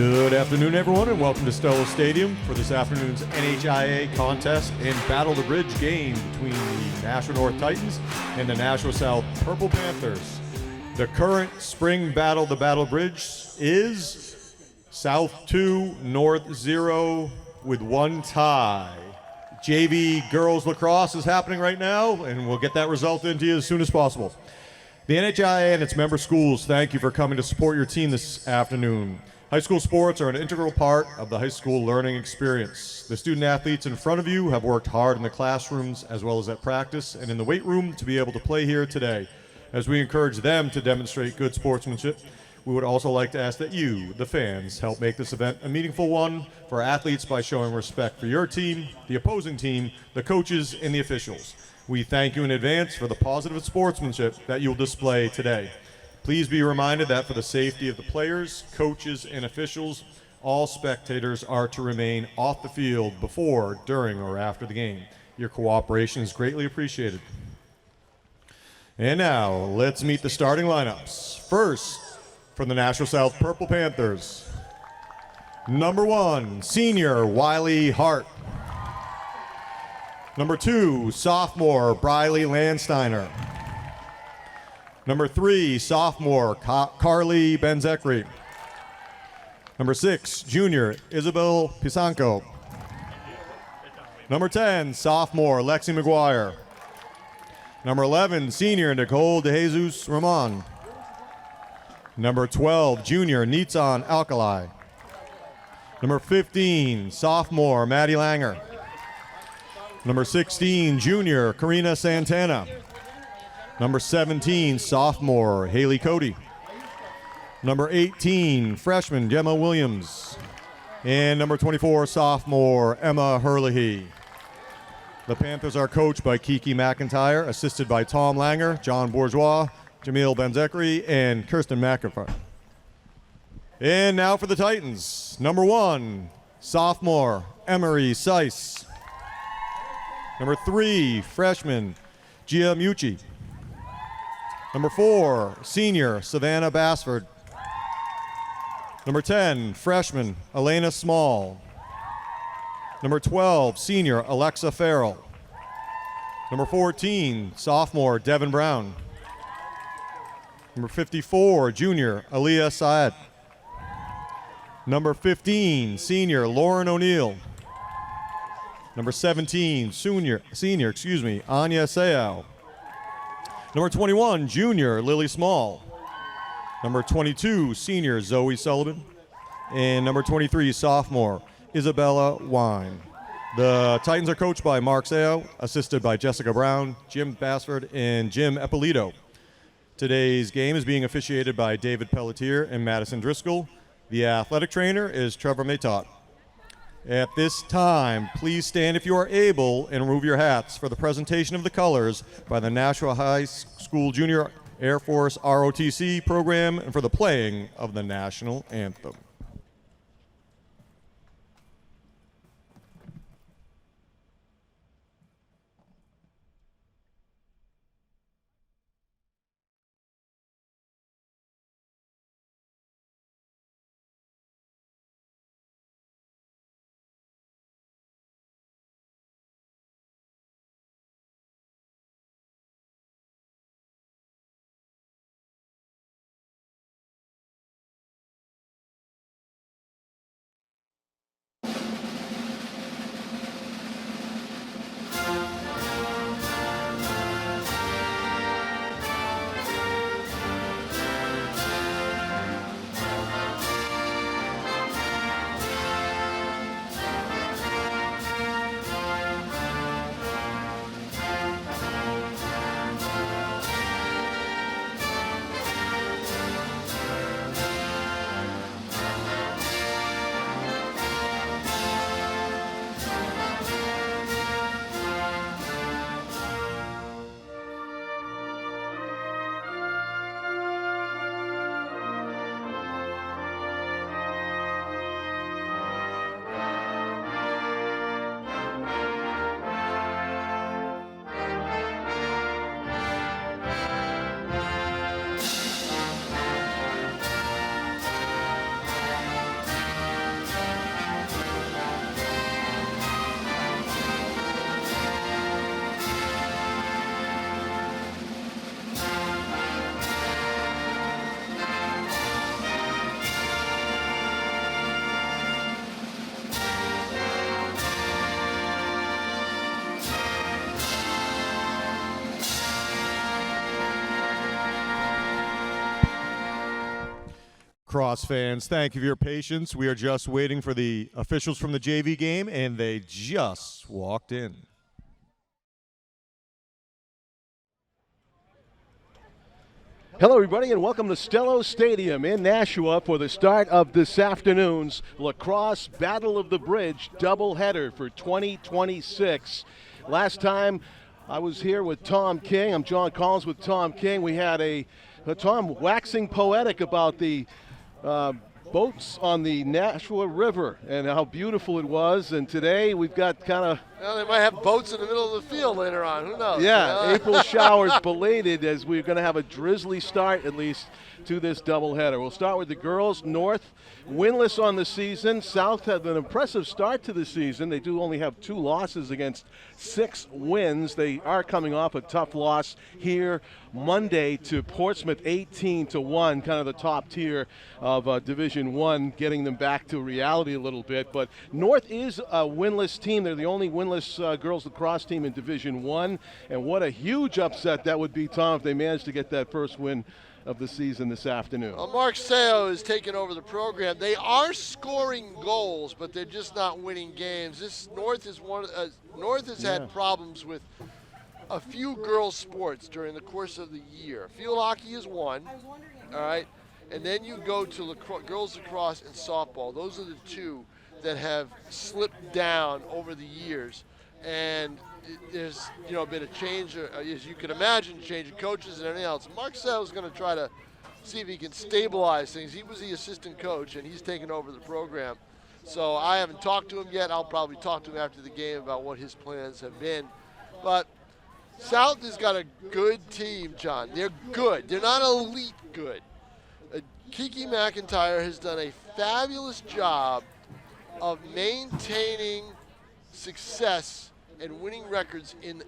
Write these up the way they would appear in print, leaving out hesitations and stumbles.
Good afternoon, everyone, and welcome to Stellar Stadium for this afternoon's NHIAA contest and Battle the Bridge game between the Nashua North Titans and the Nashua South Purple Panthers. The current spring battle, the Battle Bridge, is South 2, North 0 with one tie. JV girls lacrosse is happening right now, and we'll get that result into you as soon as possible. The NHIAA and its member schools thank you for coming to support your team this afternoon. High school sports are an integral part of the high school learning experience. The student athletes in front of you have worked hard in the classrooms as well as at practice and in the weight room to be able to play here today. As we encourage them to demonstrate good sportsmanship, we would also like to ask that you, the fans, help make this event a meaningful one for athletes by showing respect for your team, the opposing team, the coaches, and the officials. We thank you in advance for the positive sportsmanship that you'll display today. Please be reminded that for the safety of the players, coaches, and officials, all spectators are to remain off the field before, during, or after the game. Your cooperation is greatly appreciated. And now, let's meet the starting lineups. First, from the Nashua South Purple Panthers, number 1, senior Wiley Hart. Number 2, sophomore Briley Landsteiner. Number 3, sophomore Carly Benzekri. Number 6, junior Isabel Pisanco. Number 10, sophomore Lexi McGuire. Number 11, senior Nicole De Jesus Ramon. Number 12, junior Nitzan Alkali. Number 15, sophomore Maddie Langer. Number 16, junior Karina Santana. Number 17, sophomore Haley Cody. Number 18, freshman Gemma Williams. And number 24, sophomore Emma Herlihy. The Panthers are coached by Kiki McIntyre, assisted by Tom Langer, John Bourgeois, Jamil Benzekri, and Kirsten McIntyre. And now for the Titans. Number 1, sophomore Emery Seiss. Number 3, freshman Gia Mucci. Number 4, senior Savannah Bassford. Number 10, freshman Elena Small. Number 12, senior Alexa Farrell. Number 14, sophomore Devin Brown. Number 54, junior Aaliyah Saad. Number 15, senior Lauren O'Neill. Number 17, senior Anya Seau. Number 21, junior Lily Small. Number 22, senior Zoe Sullivan. And number 23, sophomore Isabella Wine. The Titans are coached by Mark Seau, assisted by Jessica Brown, Jim Bassford, and Jim Eppolito. Today's game is being officiated by David Pelletier and Madison Driscoll. The athletic trainer is Trevor Matot. At this time, please stand if you are able and remove your hats for the presentation of the colors by the Nashua High School Junior Air Force ROTC program and for the playing of the national anthem. Lacrosse fans, thank you for your patience. We are just waiting for the officials from the JV game, and they just walked in. Hello, everybody, and welcome to Stello Stadium in Nashua for the start of this afternoon's Lacrosse Battle of the Bridge doubleheader for 2026. Last time I was here with Tom King. I'm John Collins with Tom King. We had Tom waxing poetic about the boats on the Nashua River and how beautiful it was. And today we've got kind of... Well, they might have boats in the middle of the field later on. Who knows? Yeah, April showers belated as we're going to have a drizzly start at least to this doubleheader. We'll start with the girls. North, winless on the season. South had an impressive start to the season. They do only have 2 losses against 6 wins. They are coming off a tough loss here Monday to Portsmouth, 18-1, kind of the top tier of Division I, getting them back to reality a little bit. But North is a winless team. They're the only winless girls lacrosse team in Division I, and what a huge upset that would be, Tom, if they managed to get that first win of the season this afternoon. Well, Mark Seo is taking over the program. They are scoring goals, but they're just not winning games. This North is North has had problems with a few girls' sports during the course of the year. Field hockey is one, all right, and then you go to girls lacrosse and softball. Those are the 2 that have slipped down over the years, and there's a bit of change, as you can imagine, change of coaches and everything else. Mark Sell is going to try to see if he can stabilize things. He was the assistant coach, and he's taken over the program. So I haven't talked to him yet. I'll probably talk to him after the game about what his plans have been. But South has got a good team, John. They're good. They're not elite good. Kiki McIntyre has done a fabulous job of maintaining success and winning records in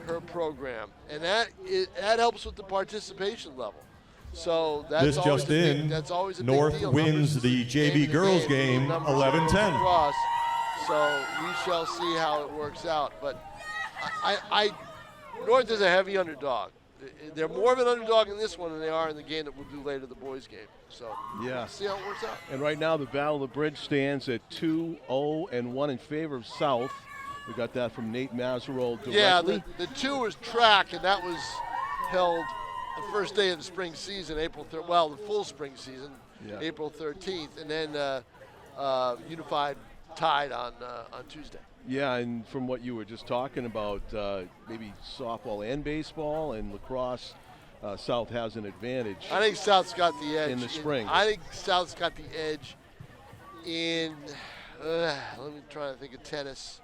her program, and that helps with the participation level. So that's this just in. That's always a North big deal. wins the JV girls game 11-10. So we shall see how it works out. But North is a heavy underdog. They're more of an underdog in this one than they are in the game that we'll do later, the boys' game. So yeah, see how it works out. And right now the Battle of the Bridge stands at 2-0-1 in favor of South. We got that from Nate Mazerow directly. Yeah, the 2 was track, and that was held the first day of the spring season, April 3rd. Well, the full spring season, April 13th, and then Unified tied on Tuesday. Yeah, and from what you were just talking about, maybe softball and baseball and lacrosse, South has an advantage. I think South's got the edge. In the spring. I think South's got the edge in, let me try to think of tennis.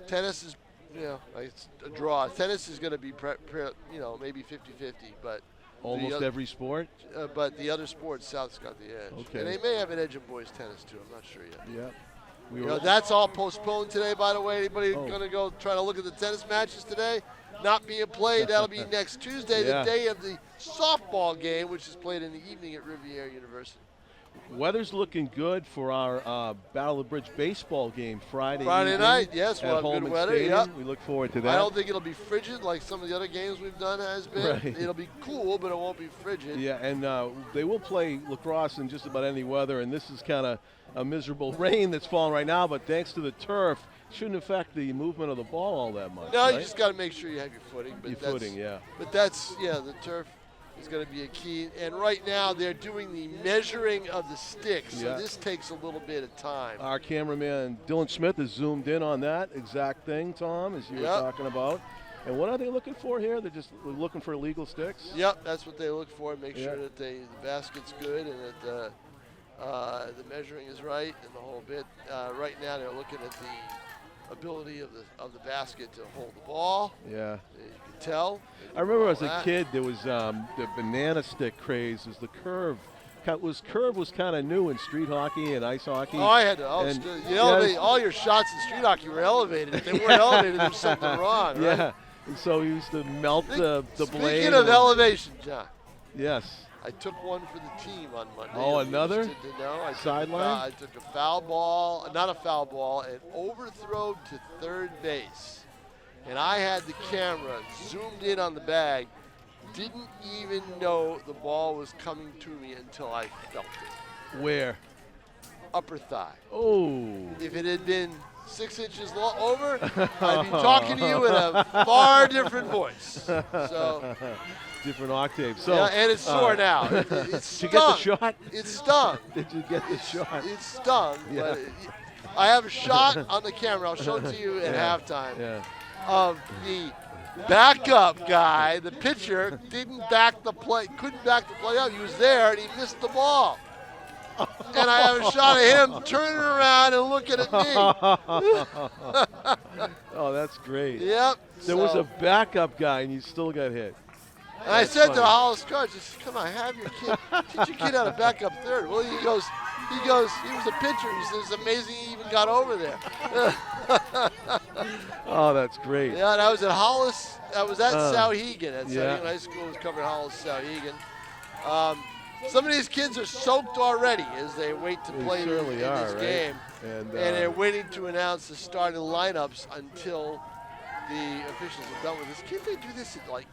Tennis is, it's a draw. Tennis is going to be, maybe 50-50, but. Almost every sport? But the other sports, South's got the edge. Okay. And they may have an edge in boys tennis, too. I'm not sure yet. Yeah. That's all postponed today, by the way. Anybody going to go try to look at the tennis matches today? Not being played. That'll be next Tuesday, the day of the softball game, which is played in the evening at Riviera University. Weather's looking good for our Battle of the Bridge baseball game Friday night, yes, we'll have good weather. Yep. We look forward to that. I don't think it'll be frigid like some of the other games we've done has been. Right. It'll be cool, but it won't be frigid. Yeah, and they will play lacrosse in just about any weather, and this is kind of a miserable rain that's falling right now, but thanks to the turf, it shouldn't affect the movement of the ball all that much. No, right? You just got to make sure you have your footing. But But that's, the turf is going to be a key. And right now they're doing the measuring of the sticks, so this takes a little bit of time. Our cameraman Dylan Smith has zoomed in on that exact thing, Tom, as you were talking about. And what are they looking for here? They're just looking for illegal sticks? Yep, that's what they look for. Make sure that the basket's good and that the measuring is right and the whole bit. Right now they're looking at the ability of the basket to hold the ball. Yeah. You can tell. I remember as a kid there was the banana stick craze. As the curve was kind of new in street hockey and ice hockey. Oh, I had to. All your shots in street hockey were elevated. If they weren't elevated, there was something wrong. Right? Yeah. And so he used to melt the blade. Speaking of elevation, John. Yes. I took one for the team on Monday. Oh, another? Sideline? I took a foul ball, not a foul ball, an overthrow to third base. And I had the camera zoomed in on the bag. didn't even know the ball was coming to me until I felt it. Where? Upper thigh. Oh. If it had been 6 inches over, I'd be talking to you in a far different voice. So, different octave. So, yeah, and it's sore now. It did you get the stung. shot? It stung. Did you get the shot? It stung. Yeah. But I have a shot on the camera. I'll show it to you at halftime. Yeah. Of the backup guy, the pitcher couldn't back the play up. He was there and he missed the ball. And I have a shot of him turning around and looking at me. Oh, that's great. Yep. There was a backup guy and you still got hit. And I said to the Hollis coach, I said, come on, have your kid, teach your kid how to back up third. Well, he goes, he was a pitcher. He says, it's amazing he even got over there. Oh, that's great. Yeah, and I was at Hollis. I was at Sauhegan. At Sauhegan High School. I was covering Hollis, Sauhegan. Some of these kids are soaked already as they wait to play in this game. And they're waiting to announce the starting lineups until the officials are done with this. Can't they do this at like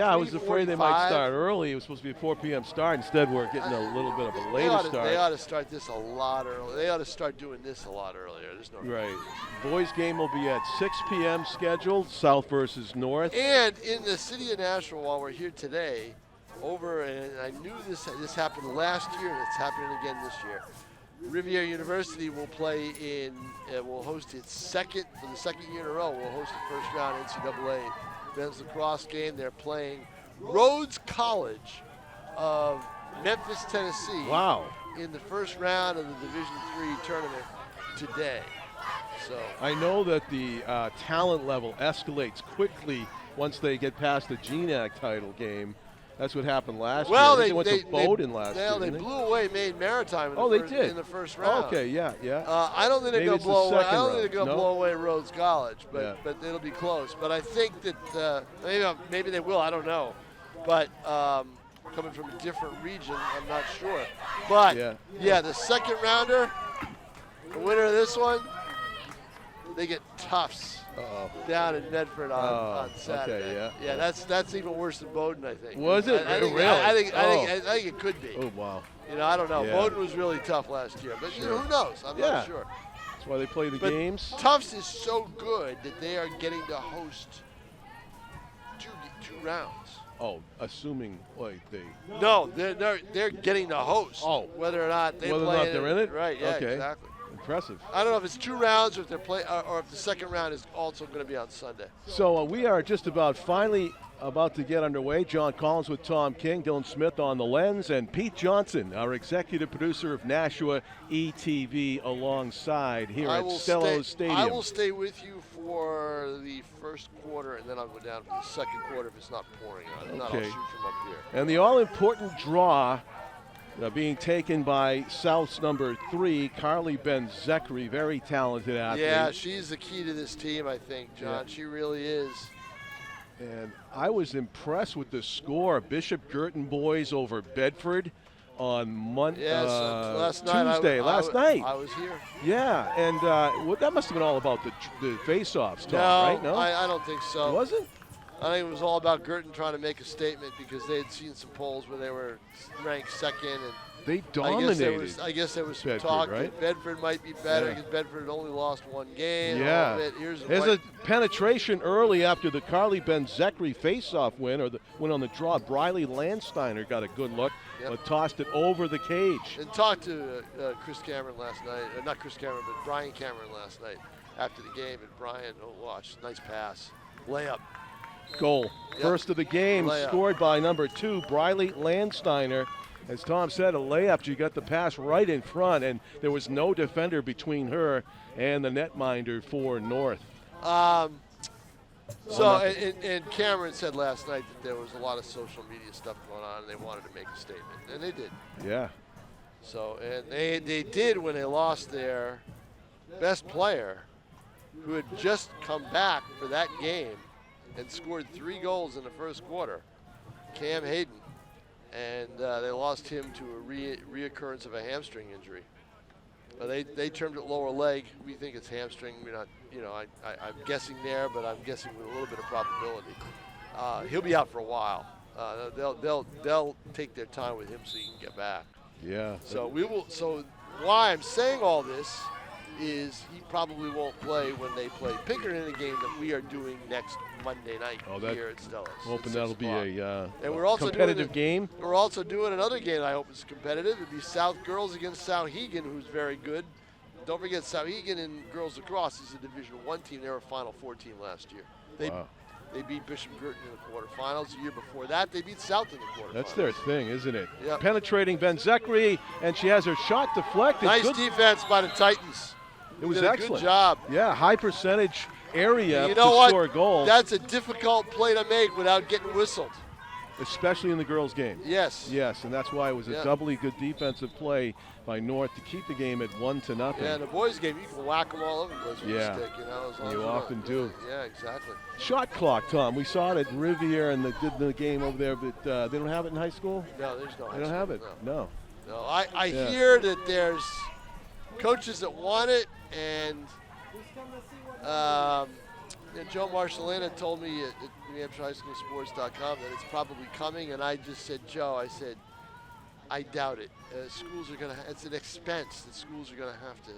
I was afraid they might 3:45? start early. It was supposed to be a 4 p.m. start. Instead, we're getting a little bit of a later start. They ought to start this a lot earlier. They ought to start doing this a lot earlier. There's no Right. Boys game will be at 6 p.m. scheduled, South versus North. And in the city of Nashua, while we're here today, and I knew this happened last year, and it's happening again this year. Riviera University will will host its second year in a row. Will host the first round NCAA men's lacrosse game. They're playing Rhodes College of Memphis, Tennessee. Wow. In the first round of the Division III tournament today. So I know that the talent level escalates quickly once they get past the GNAC title game. That's what happened last year. They went to Bowdoin last year. They blew away Maine Maritime in the first round. Okay, yeah. I don't think they're going to blow away. I don't think they're going to blow away Rhodes College, but it'll be close. But I think that maybe they will. I don't know. But coming from a different region, I'm not sure. But the second rounder, the winner of this one, they get Tufts. Down in Medford on Saturday. Okay, yeah, that's even worse than Bowdoin, I think. Was it? I think, really? I think it could be. Oh, wow. I don't know. Yeah. Bowdoin was really tough last year, but who knows? I'm not sure. That's why they play the games. Tufts is so good that they are getting to host two rounds. Oh, assuming they. No, they're getting to host. Oh, whether or not they're in it. Right. Yeah. Okay. Exactly. Impressive. I don't know if it's 2 rounds or if or if the second round is also going to be on Sunday. So we are just about to get underway. John Collins with Tom King, Dylan Smith on the lens, and Pete Johnson, our executive producer of Nashua ETV, alongside here at Stello Stadium. I will stay with you for the first quarter, and then I'll go down for the second quarter if it's not pouring on. If not, I'll shoot from up here. And the all-important draw being taken by South's number 3, Carly Ben-Zekri, very talented athlete. Yeah, she's the key to this team, I think, John. Yeah. She really is. And I was impressed with the score. Bishop Girton boys over Bedford on Tuesday. Last night. I was here. Yeah, and that must have been all about the face-offs, Tom, right? No, I don't think so. It wasn't? I think it was all about Girton trying to make a statement because they had seen some polls where they were ranked second, and they dominated. I guess there was some Bedford, talk right? that Bedford might be better because Bedford had only lost 1 game. Yeah. There's a penetration early after the Carly Ben-Zekri face-off win, or the win on the draw. Briley Landsteiner got a good look, but tossed it over the cage. And talked to Chris Cameron last night. Not Chris Cameron, but Brian Cameron last night after the game. And Brian, watch, nice pass. Layup. Goal. First of the game, scored by number 2, Briley Landsteiner. As Tom said, a layup. She got the pass right in front, and there was no defender between her and the netminder for North. And Cameron said last night that there was a lot of social media stuff going on, and they wanted to make a statement, and they did. Yeah. So, and they did when they lost their best player, who had just come back for that game and scored 3 goals in the first quarter, Cam Hayden. And they lost him to a reoccurrence of a hamstring injury. They termed it lower leg. We think it's hamstring. We're not, I'm guessing there, but I'm guessing with a little bit of probability. He'll be out for a while. They'll take their time with him so he can get back. Yeah. So we will. So why I'm saying all this is he probably won't play when they play Pinkerton in a game that we are doing next Monday night here at Stella's. Hoping that'll be a and we're also competitive game. We're also doing another game I hope is competitive. It'll be South Girls against Souhegan, who's very good. Don't forget, Souhegan in girls lacrosse is a Division I team. They were a Final Four team last year. They beat Bishop Girton in the quarterfinals. The year before that, they beat South in the quarterfinals. That's their thing, isn't it? Yep. Penetrating Benzekri, and she has her shot deflected. Nice Good defense by the Titans. It was Did a excellent. Good job. Yeah, high percentage area You know to what? score goals. That's a difficult play to make without getting whistled. Especially in the girls' game. Yes. Yes, and that's why it was a doubly good defensive play by North to keep the game at 1-0. Yeah, in the boys' game, you can whack them all over the place with a stick, you know. As long you as often do. Yeah, exactly. Shot clock, Tom. We saw it at Riviere and did the game over there, but they don't have it in high school? No, there's no. They don't have it. No. No, I hear that there's coaches that want it, and Joe Marshallina told me at NewHampshireHighSchoolSports.com that it's probably coming, and I just said, Joe, I said, I doubt it. Schools are gonna. It's an expense that schools are gonna have to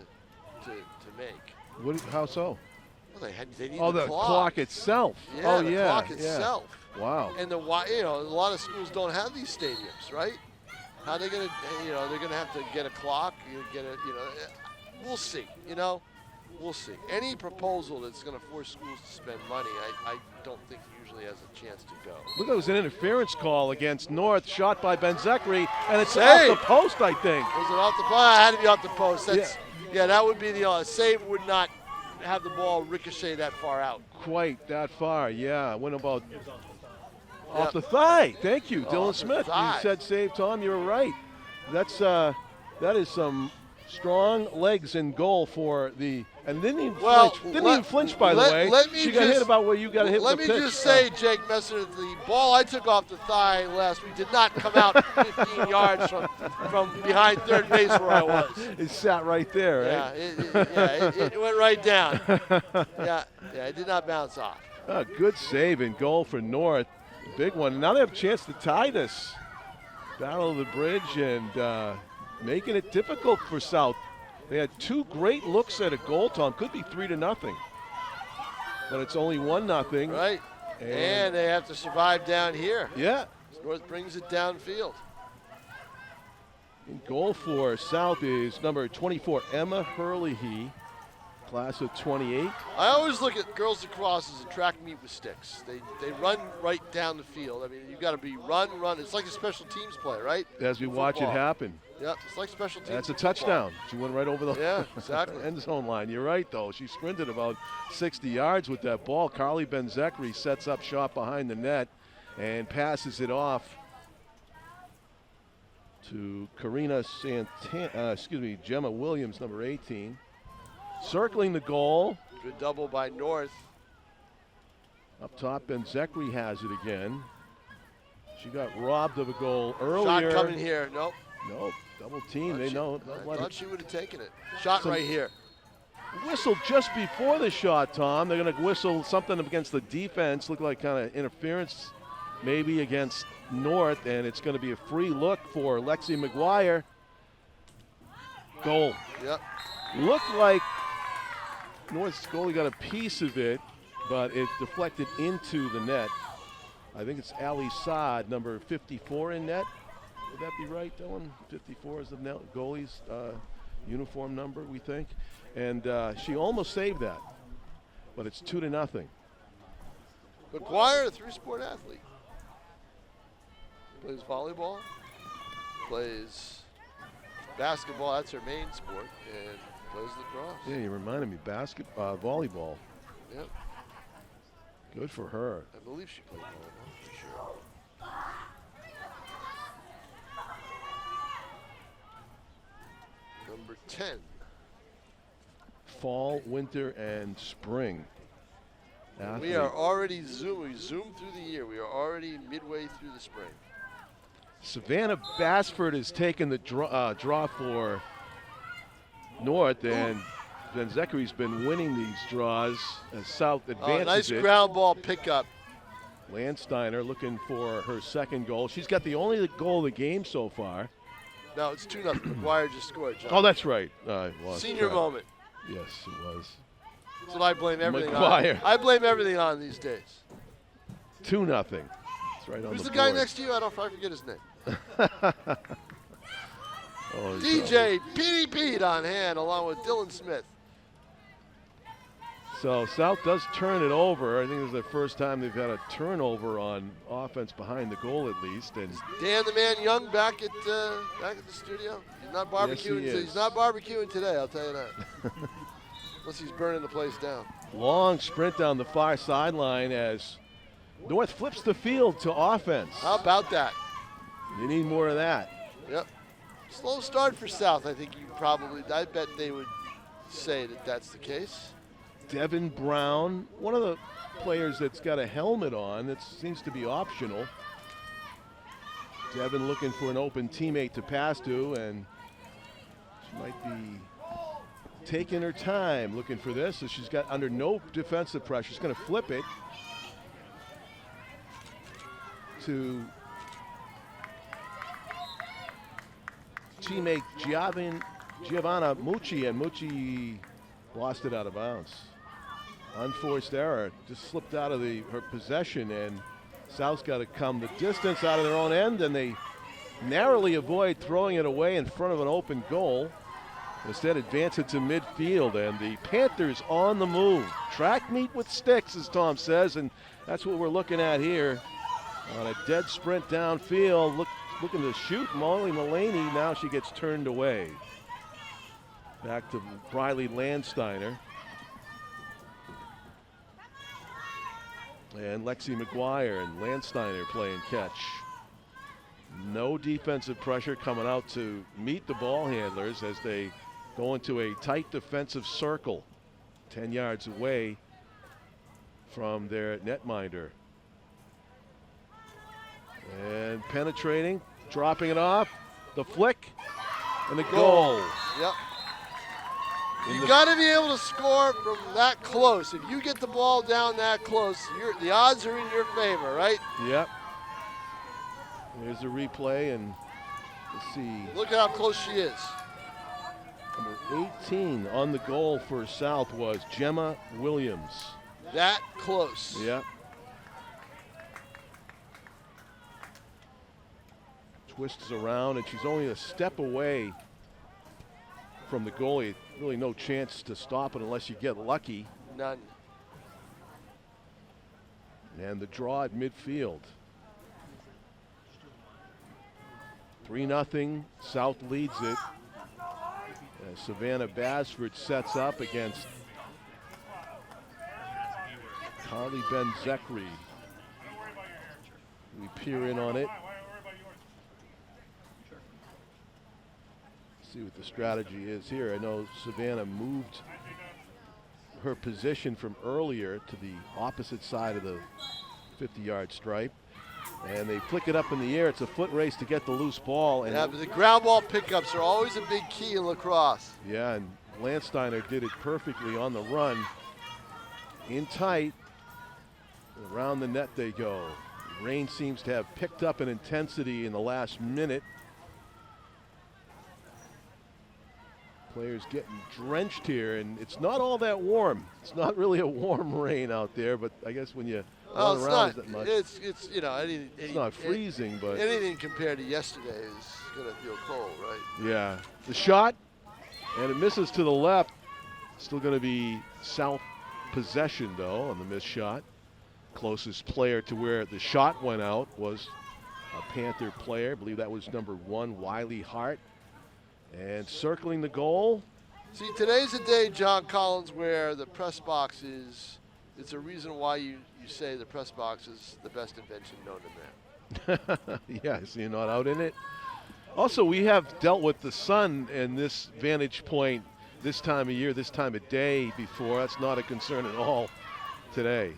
make. How so? Well, they need the clock itself. Yeah, the clock itself. Wow. And a lot of schools don't have these stadiums, right? How are they gonna? They're gonna have to get a clock. We'll see. We'll see. Any proposal that's going to force schools to spend money, I don't think usually has a chance to go. Look, it was an interference call against North, shot by Benzekri, and it's off the post, I think. Was it off the post? It had to be off the post. That would be the save would not have the ball ricochet that far out. Quite that far, yeah. Went about off the thigh. Thank you, Dylan Smith. You said save, Tom. You were right. That is some strong legs in goal for the. And didn't even flinch, by the way. She got hit about where you got hit with the pitch. Let me just say, Jake Messer, the ball I took off the thigh last week did not come out 15 yards from behind third base where I was. It sat right there, right? It went right down. It did not bounce off. Good save and goal for North. Big one. Now they have a chance to tie this. Battle of the bridge and making it difficult for South. They had two great looks at a goal, Tom. Could be 3-0. But it's only 1-0. Right. And they have to survive down here. Yeah. North brings it downfield. In goal for South is number 24, Emma Hurley, class of 28. I always look at girls lacrosse as a track meet with sticks. They run right down the field. I mean, you've got to be run. It's like a special teams play, right? As we watch it happen. Yeah, it's like special teams. That's a touchdown. She went right over the exactly. end zone line. You're right, though. She sprinted about 60 yards with that ball. Carly Benzekri sets up shot behind the net and passes it off to Karina Gemma Williams, number 18. Circling the goal. Good double by North. Up top, Benzekri has it again. She got robbed of a goal earlier. Shot coming here. Nope. Double team. They know. I thought she would have taken it. Shot right here. Whistle just before the shot, Tom. They're going to whistle something against the defense. Look like kind of interference maybe against North, and it's going to be a free look for Lexi McGuire. Goal. Yep. Looked like North's goalie got a piece of it, but it deflected into the net. I think it's Ali Saad, number 54 in net. Would that be right, Dylan? 54 is the goalie's uniform number, we think. And she almost saved that, but it's 2-0. McGuire, a three-sport athlete. Plays volleyball, plays basketball, that's her main sport, and plays lacrosse. Yeah, you reminded me, volleyball. Yep. Good for her. I believe she played volleyball, for sure. Number 10. Fall, winter, and spring. We are already we zoomed through the year. We are already midway through the spring. Savannah Bassford has taken the draw for North, and Benzekri's been winning these draws as South advances nice ground ball pickup Landsteiner looking for her second goal. She's got the only goal of the game so far. No, it's 2-0. McGuire just scored, John. Oh, that's right. I lost Senior track. moment. Yes, it was. That's what I blame everything McGuire. on. I blame everything on these days. 2-0. It's right on Who's the the guy board. next to you? I forget his name. Oh, DJ Petey Pete on hand along with Dylan Smith. So South does turn it over. I think this is the first time they've had a turnover on offense behind the goal at least. And Dan the Man Young back at the studio. He's not barbecuing. Yes, he is. He's not barbecuing today. I'll tell you that. Unless he's burning the place down. long sprint down the far sideline as North flips the field to offense. How about that? You need more of that. Yep. Slow start for South. I bet they would say that that's the case. Devin Brown, one of the players that's got a helmet on that seems to be optional. Devin looking for an open teammate to pass to, and she might be taking her time looking for this. So she's got under no defensive pressure. She's going to flip it to teammate Giovanna Mucci, and Mucci lost it out of bounds. Unforced error, just slipped out of her possession, and South's got to come the distance out of their own end, and they narrowly avoid throwing it away in front of an open goal. Instead, advance it to midfield, and the Panthers on the move. Track meet with sticks, as Tom says, and that's what we're looking at here. On a dead sprint downfield, looking to shoot Molly Mullaney. Now she gets turned away. Back to Briley Landsteiner. And Lexi McGuire and Landsteiner playing catch. No defensive pressure coming out to meet the ball handlers as they go into a tight defensive circle 10 yards away from their netminder. And penetrating, dropping it off, the flick, and the goal. Yep. You got to be able to score from that close. If you get the ball down that close, the odds are in your favor, right? Yep. There's a replay, and let's see. Look at how close she is. Number 18 on the goal for South was Gemma Williams. That close. Yep. Twists around, and she's only a step away from the goalie. Really no chance to stop it unless you get lucky. None. And the draw at midfield. 3-0, South leads it. As Savannah Basford sets up against Carly Ben-Zekri. We peer in on it. See what the strategy is here. I know Savannah moved her position from earlier to the opposite side of the 50-yard stripe, and they flick it up in the air. It's a foot race to get the loose ball. And yeah, but the ground ball pickups are always a big key in lacrosse. Yeah, and Landsteiner did it perfectly on the run. In tight, around the net they go. Rain seems to have picked up in intensity in the last minute. Players getting drenched here, and it's not all that warm. It's not really a warm rain out there, but I guess when you run around that much, it's not freezing, but anything compared to yesterday is gonna feel cold, right? Yeah, the shot, and it misses to the left. Still going to be South possession though on the missed shot. Closest player to where the shot went out was a Panther player. I believe that was number 1, Wiley Hart. And circling the goal. See, today's a day, John Collins, where the press box is, it's a reason why you say the press box is the best invention known to man. Yeah, so you're not out in it. Also, we have dealt with the sun and this vantage point this time of year, this time of day before. That's not a concern at all today.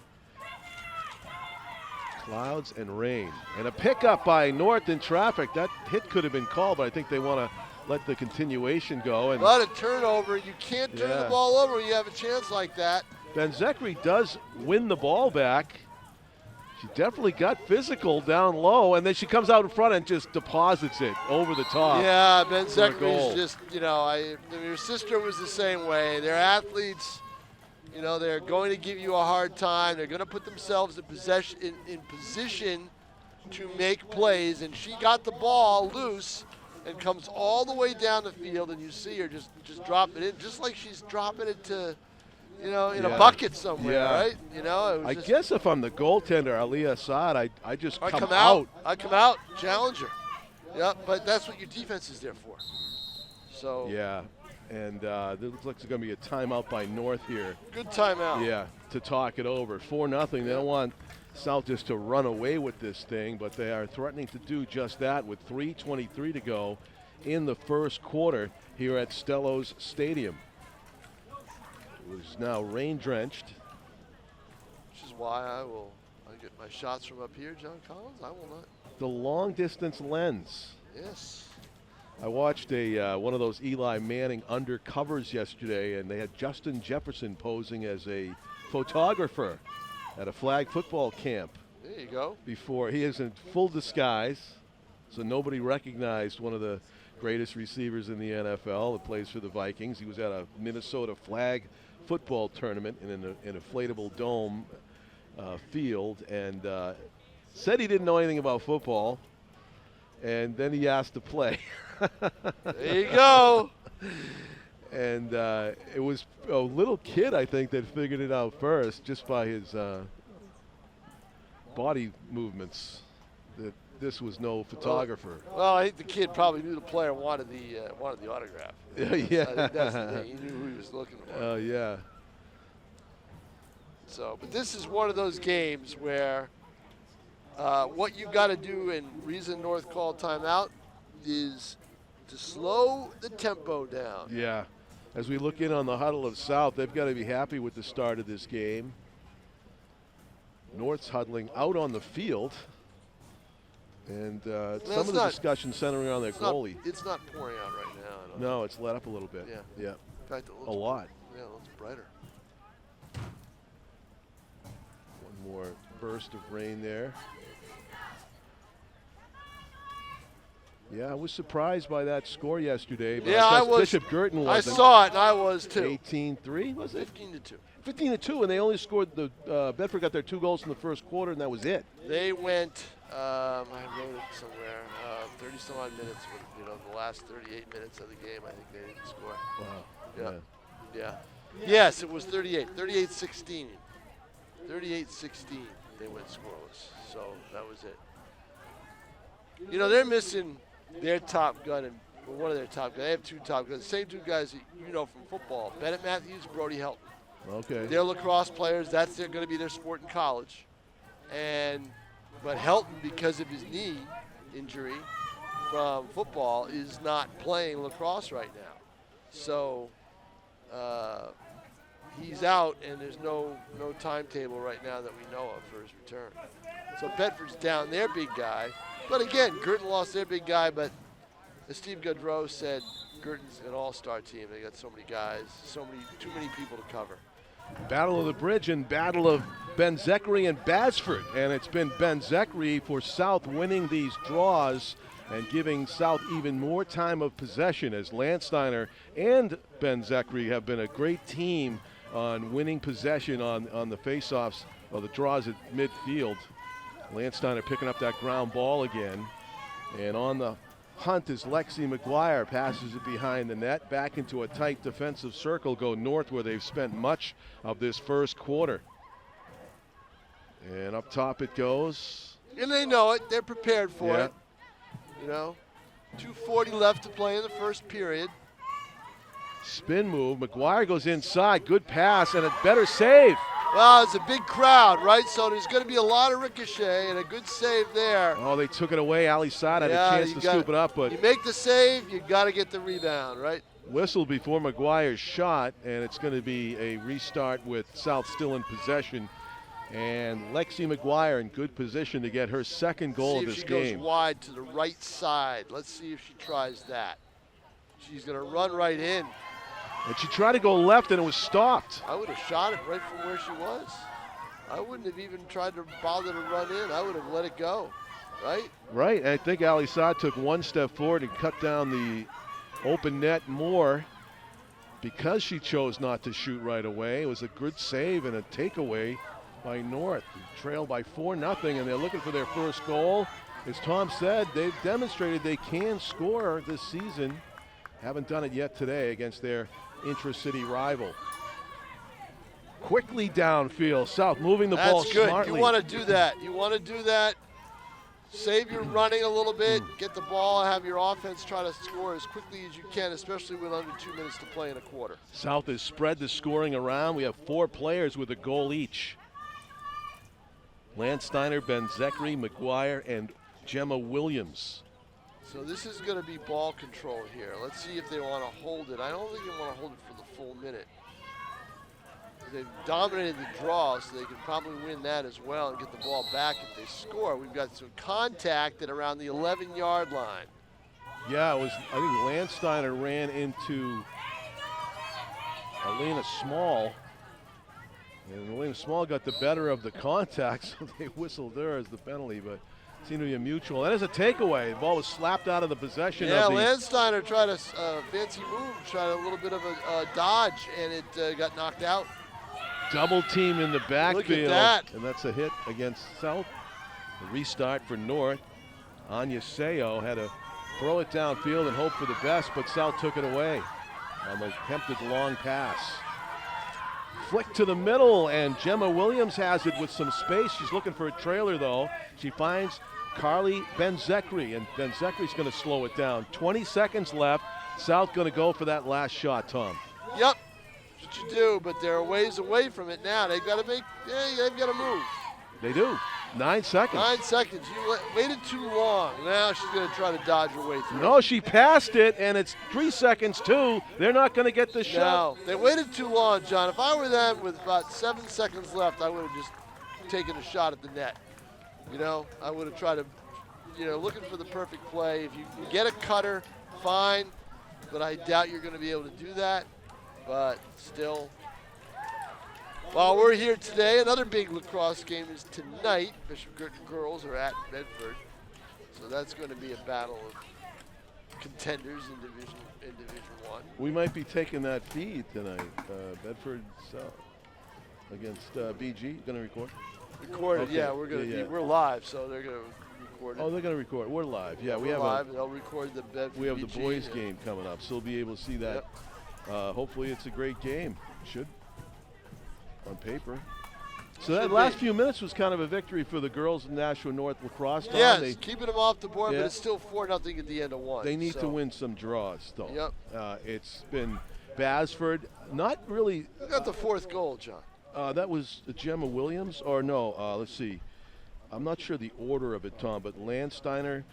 Clouds and rain. And a pickup by North in traffic. That hit could have been called, but I think they want to let the continuation go. And a lot of turnover. You can't turn the ball over when you have a chance like that. Ben-Zekri does win the ball back. She definitely got physical down low, and then she comes out in front and just deposits it over the top. Yeah, Ben for a Zechary goal. is just, your sister was the same way. They're athletes. They're going to give you a hard time. They're going to put themselves in position to make plays, and she got the ball loose and comes all the way down the field, and you see her just drop it in, just like she's dropping it to, in a bucket somewhere, right? I guess if I'm the goaltender, Aliyah Assad, I just I come out. I come out, challenge her. Yeah, but that's what your defense is there for. So Yeah, and it looks like there's going to be a timeout by North here. good timeout. Yeah, to talk it over. 4-0. They don't want South just to run away with this thing, but they are threatening to do just that with 3:23 to go in the first quarter here at Stellos Stadium. It was now rain-drenched. Which is why I get my shots from up here, John Collins. I will not. The long-distance lens. Yes. I watched one of those Eli Manning undercovers yesterday, and they had Justin Jefferson posing as a photographer at a flag football camp. There you go. Before he is in full disguise, so nobody recognized one of the greatest receivers in the NFL that plays for the Vikings. He was at a Minnesota flag football tournament in an inflatable dome field, and said he didn't know anything about football, and then he asked to play. There you go. And it was a little kid, I think, that figured it out first just by his body movements, that this was no photographer. Well, I think the kid probably knew the player wanted the autograph. Yeah. I think that's the thing. He knew who he was looking for. Oh, yeah. So, but this is one of those games where what you got to do, and reason North called timeout, is to slow the tempo down. Yeah. As we look in on the huddle of South, they've got to be happy with the start of this game. North's huddling out on the field. And some of the discussion centering around their goalie. It's not pouring out right now. I don't No, it's let up a little bit. Yeah. Yeah. In fact, it looks A lot. Yeah, it looks brighter. One more burst of rain there. Yeah, I was surprised by that score yesterday. But Yeah, I I guess was. Bishop Girton I wasn't. saw it, and I was too. 18-3, was it? 15-2. 15-2, and they only scored Bedford got their 2 goals in the first quarter, and that was it. They went. I wrote it somewhere. 30-some odd minutes. The last 38 minutes of the game, I think they didn't score. Wow. Yeah. Yes, it was 38. 38-16. 38-16. They went scoreless. So that was it. They're missing their top gun and one of their top guns. They have 2 top guns. Same 2 guys that you know from football. Bennett Matthews, Brody Helton. Okay. They're lacrosse players. That's going to be their sport in college. But Helton, because of his knee injury from football, is not playing lacrosse right now. So he's out, and there's no timetable right now that we know of for his return. So Bedford's down their big guy. But again, Girton lost their big guy, but as Steve Gaudreau said, Girton's an all-star team. They got so many guys, too many people to cover. Battle of the Bridge and battle of Ben Zechary and Basford. And it's been Ben Zechary for South winning these draws and giving South even more time of possession, as Landsteiner and Ben Zechary have been a great team on winning possession on the faceoffs or the draws at midfield. Landsteiner picking up that ground ball again. And on the hunt is Lexi McGuire, passes it behind the net, back into a tight defensive circle, go North where they've spent much of this first quarter. And up top it goes. And they know it. They're prepared for it. 2:40 left to play in the first period. Spin move. McGuire goes inside. Good pass and a better save. Well, it's a big crowd, right? So there's going to be a lot of ricochet and a good save there. Oh, they took it away. Ali Saad had a chance to scoop it up, but you make the save, you got to get the rebound, right? Whistled before McGuire's shot, and it's going to be a restart with South still in possession. And Lexi McGuire in good position to get her second goal of this game. See if she goes wide to the right side. Let's see if she tries that. She's going to run right in. And she tried to go left, and it was stopped. I would have shot it right from where she was. I wouldn't have even tried to bother to run in. I would have let it go, right? Right. I think Ali Saad took one step forward and cut down the open net more because she chose not to shoot right away. It was a good save and a takeaway by North. They trailed by 4-0, and they're looking for their first goal. As Tom said, they've demonstrated they can score this season. Haven't done it yet today against their intra-city rival. Quickly downfield, South moving the ball That's good. smartly. You want to do that. You want to do that. Save your running a little bit. Get the ball. Have your offense try to score as quickly as you can, especially with under 2 minutes to play in a quarter. South has spread the scoring around. We have 4 players with a goal each. Landsteiner, Benzekri, McGuire, and Gemma Williams. So this is going to be ball control here. Let's see if they want to hold it. I don't think they want to hold it for the full minute. They've dominated the draw, so they can probably win that as well and get the ball back if they score. We've got some contact at around the 11-yard line. Yeah, it was. I think Landsteiner ran into Elena Small, and Elena Small got the better of the contact, so they whistled her as the penalty, but it seemed to be a mutual. That is a takeaway. The ball was slapped out of the possession Yeah, of the... Landsteiner tried a fancy move, tried a little bit of a dodge, and it got knocked out. Double team in the backfield. Look at that. And that's a hit against South. The restart for North. Anya Seo had to throw it downfield and hope for the best, but South took it away on the attempted long pass. Flick to the middle, and Gemma Williams has it with some space. She's looking for a trailer, though. She finds Carly Benzekri, and Benzekri's going to slow it down. 20 seconds left. South going to go for that last shot, Tom. Yep. What you do, but they're a ways away from it now. They've got to they've got to move. They do. 9 seconds. 9 seconds. You waited too long. Now she's going to try to dodge her way through. No, she passed it, and it's 3 seconds too. They're not going to get the shot. No, they waited too long, John. If I were them with about 7 seconds left, I would have just taken a shot at the net. You know, I would have tried to, looking for the perfect play. If you can get a cutter, fine, but I doubt you're going to be able to do that. But still, while we're here today, another big lacrosse game is tonight. Bishop Girton girls are at Bedford, so that's going to be a battle of contenders in Division One. We might be taking that feed tonight. Bedford against BG. Going to record? Recorded, okay. yeah. We're live, so they're going to record it. Oh, they're going to record. We're live. Yeah, we're live, and they'll record the Bedford. We have the BG boys game coming up, so we'll be able to see that. Yep. Hopefully it's a great game. Should, on paper. So that last few minutes was kind of a victory for the girls in Nashua North Lacrosse. Yes, keeping them off the board, Yeah. but it's still 4-0 at the end of one. They need to win some draws, though. Yep. It's been Basford, not really. Who got the fourth goal, John? That was Gemma Williams, or no, let's see. I'm not sure the order of it, Tom, but Landsteiner,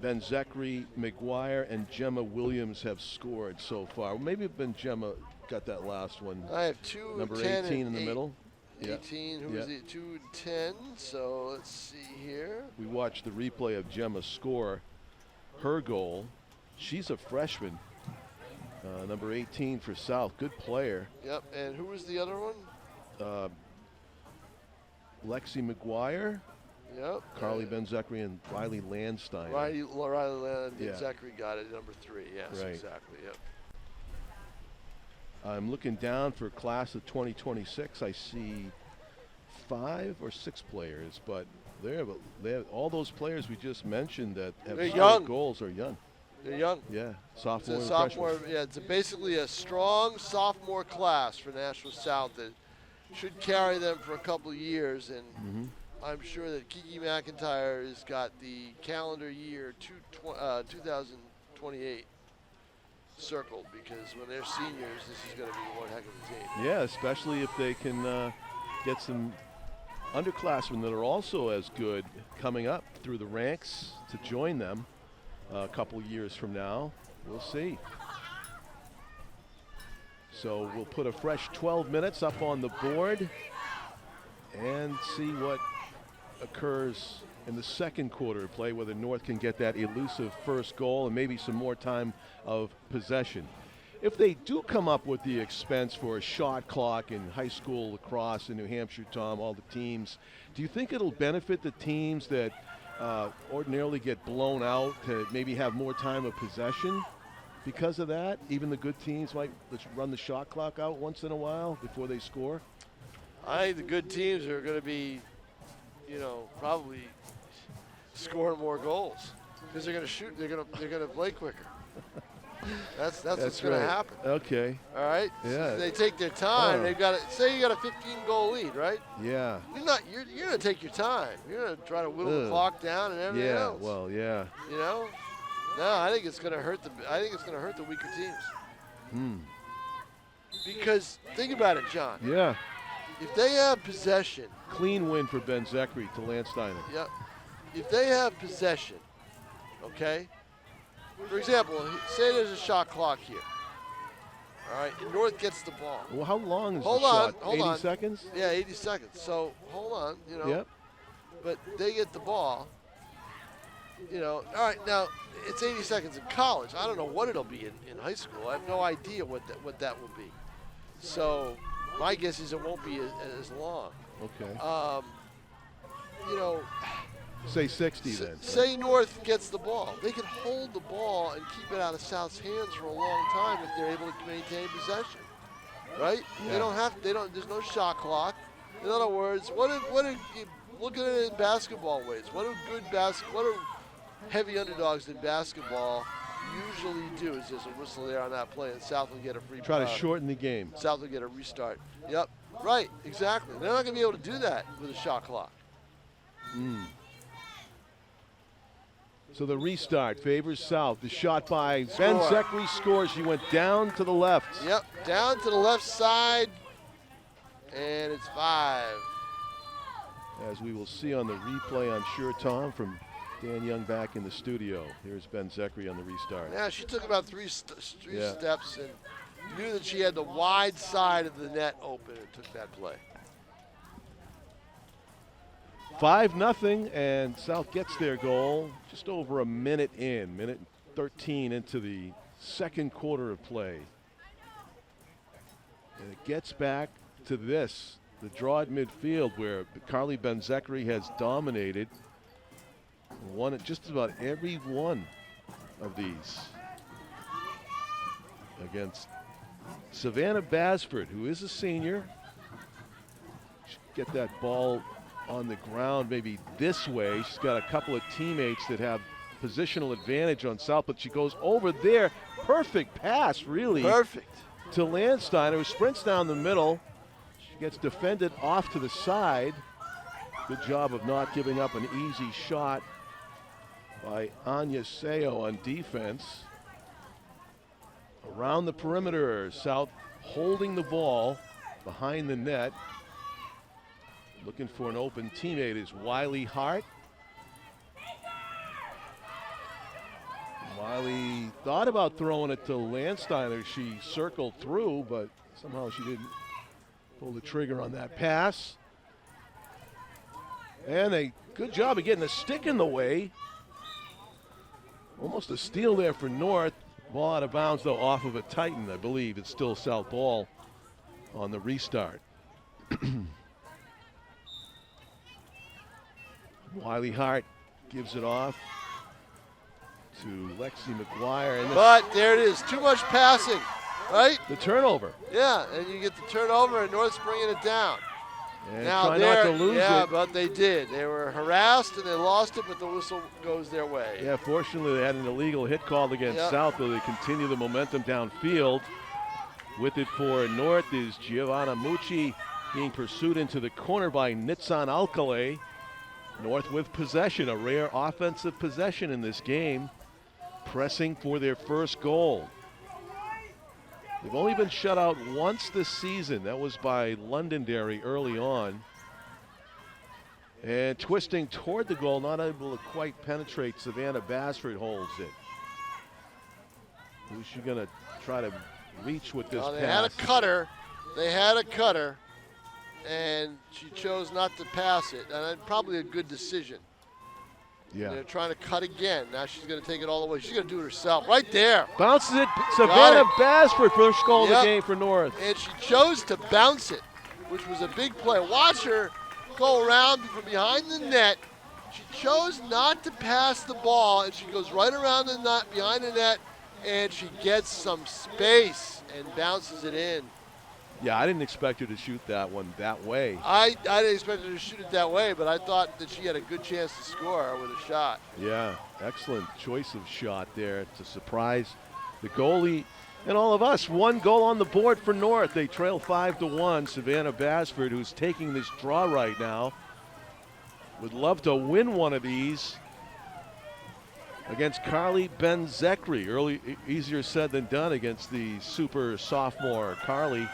Benzekri, McGuire, and Gemma Williams have scored so far. Maybe Gemma got that last one. I have 2, Number 10, 18 in and the 8. middle. 18, who is it? 2 and 10. So let's see here. We watched the replay of Gemma score her goal. She's a freshman. Number 18 for South. Good player. Yep. And who was the other one? Lexi McGuire. Yep. Carly Benzekri and Riley Landsteiner. Riley Land, Yeah. Zachary got it, number 3. Yes, Right. exactly. Yep. I'm looking down for class of 2026. I see 5 or 6 players, but they have all those players we just mentioned that have They're scored young. goals are young. They're young. Yeah, It's sophomore a and sophomore. freshman. Yeah, it's basically a strong sophomore class for Nashua South that should carry them for a couple of years. And I'm sure that Kiki McIntyre has got the calendar year 2028 circled, because when they're seniors, this is going to be one heck of a team. Yeah, especially if they can get some underclassmen that are also as good coming up through the ranks to join them a couple years from now. We'll see. So we'll put a fresh 12 minutes up on the board and see what occurs in the second quarter of play, whether North can get that elusive first goal and maybe some more time of possession. if they do come up with the expense for a shot clock in high school lacrosse in New Hampshire, Tom, all the teams, do you think it'll benefit the teams that ordinarily get blown out to maybe have more time of possession because of that? Even the good teams might run the shot clock out once in a while before they score? I think the good teams are going to be, probably scoring more goals because they're going to shoot. They're going to play quicker. That's what's going to happen. Okay. All right. Yeah. So they take their time. They've got say you got a 15-goal lead, right? Yeah. You're going to take your time. You're going to try to whittle the clock down and everything else. Yeah. Well, yeah. No, I think it's going to hurt the weaker teams. Because think about it, John. Yeah. If they have possession. Clean win for Ben Zekri to Landsteiner. Yep. If they have possession, okay. For example, say there's a shot clock here. All right, and North gets the ball. Well, how long is the shot? 80 seconds? Yeah, 80 seconds. So hold on, Yep. But they get the ball. All right, now it's 80 seconds in college. I don't know what it'll be in high school. I have no idea what that will be. So my guess is it won't be as long. Okay. Say 60 then. Say North gets the ball. They can hold the ball and keep it out of South's hands for a long time if they're able to maintain possession. Right? Yeah. There's no shot clock. In other words, look at it in basketball ways. What do heavy underdogs in basketball usually do? Is there's a whistle there on that play and South will get a free Try to shorten the game. South will get a restart. Yep. Right, exactly. They're not going to be able to do that with a shot clock. So the restart favors South. The shot by Ben Zekri scores. She went down to the left. Yep, down to the left side, and it's 5. As we will see on the replay, I'm sure, Tom, from Dan Young back in the studio. Here's Ben Zekri on the restart. Yeah, she took about three steps and knew that she had the wide side of the net open and took that play. 5-0, and South gets their goal just over a minute 13 into the second quarter of play. And it gets back to this, the draw at midfield where Carly Ben Zekri has dominated, won at just about every one of these against Savannah Basford, who is a senior. Should get that ball on the ground maybe this way. She's got a couple of teammates that have positional advantage on South, but she goes over there. Perfect pass, really. Perfect. To Landsteiner, who sprints down the middle. She gets defended off to the side. Good job of not giving up an easy shot by Anya Seo on defense. Around the perimeter, South holding the ball behind the net. Looking for an open teammate is Wiley Hart. Wiley thought about throwing it to Landsteiner. She circled through, but somehow she didn't pull the trigger on that pass. And a good job of getting a stick in the way. Almost a steal there for North. Ball out of bounds, though, off of a Titan. I believe it's still South ball on the restart. Wiley Hart gives it off to Lexi McGuire. But there it is. Too much passing, right? The turnover. Yeah, and you get the turnover, and North's bringing it down. And now try not to lose yeah, it. but they did. They were harassed, and they lost it, but the whistle goes their way. Yeah, fortunately, they had an illegal hit called against South, though they continue the momentum downfield. With it for North is Giovanna Mucci being pursued into the corner by Nitsan Alcalay. North with possession, a rare offensive possession in this game, pressing for their first goal. They've only been shut out once this season. That was by Londonderry early on. And twisting toward the goal, not able to quite penetrate. Savannah Basford holds it. Who's she going to try to reach with this pass? They had a cutter. They had a cutter. And she chose not to pass it, and probably a good decision. Yeah. And they're trying to cut again. Now she's going to take it all the way. She's going to do it herself. Right there. Bounces it. Savannah Basford, first goal of the Yep. game for North. And she chose to bounce it, which was a big play. Watch her go around from behind the net. She chose not to pass the ball, and she goes right around the net, behind the net, and she gets some space and bounces it in. Yeah, I didn't expect her to shoot that one that way. I didn't expect her to shoot it that way, but I thought that she had a good chance to score with a shot. Yeah, excellent choice of shot there to surprise the goalie and all of us. 1 goal on the board for North. They trail 5-1. Savannah Basford, who's taking this draw right now, would love to win one of these against Carly Benzekri. Easier said than done against the super sophomore Carly.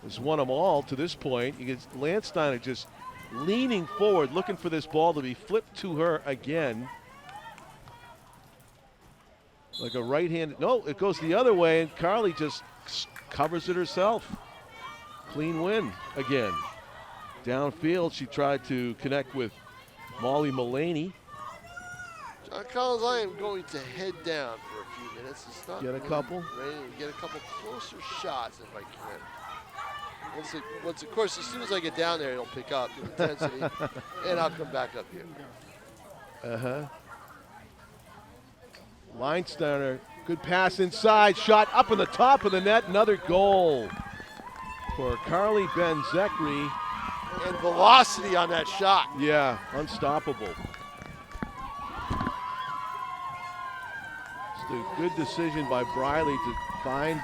Has won them all to this point. You get Landsteiner just leaning forward, looking for this ball to be flipped to her again. Like a right-handed, no, it goes the other way, and Carly just covers it herself. Clean win again. Downfield, she tried to connect with Molly Mullaney. John Collins, I am going to head down for a few minutes. It's not Get a couple? ready to get a couple closer shots if I can. Once, of course, as soon as I get down there, it'll pick up the intensity, and I'll come back up here. Landsteiner, good pass inside, shot up in the top of the net, another goal for Carly Benzekri. And velocity on that shot. Yeah, unstoppable. It's a good decision by Briley to find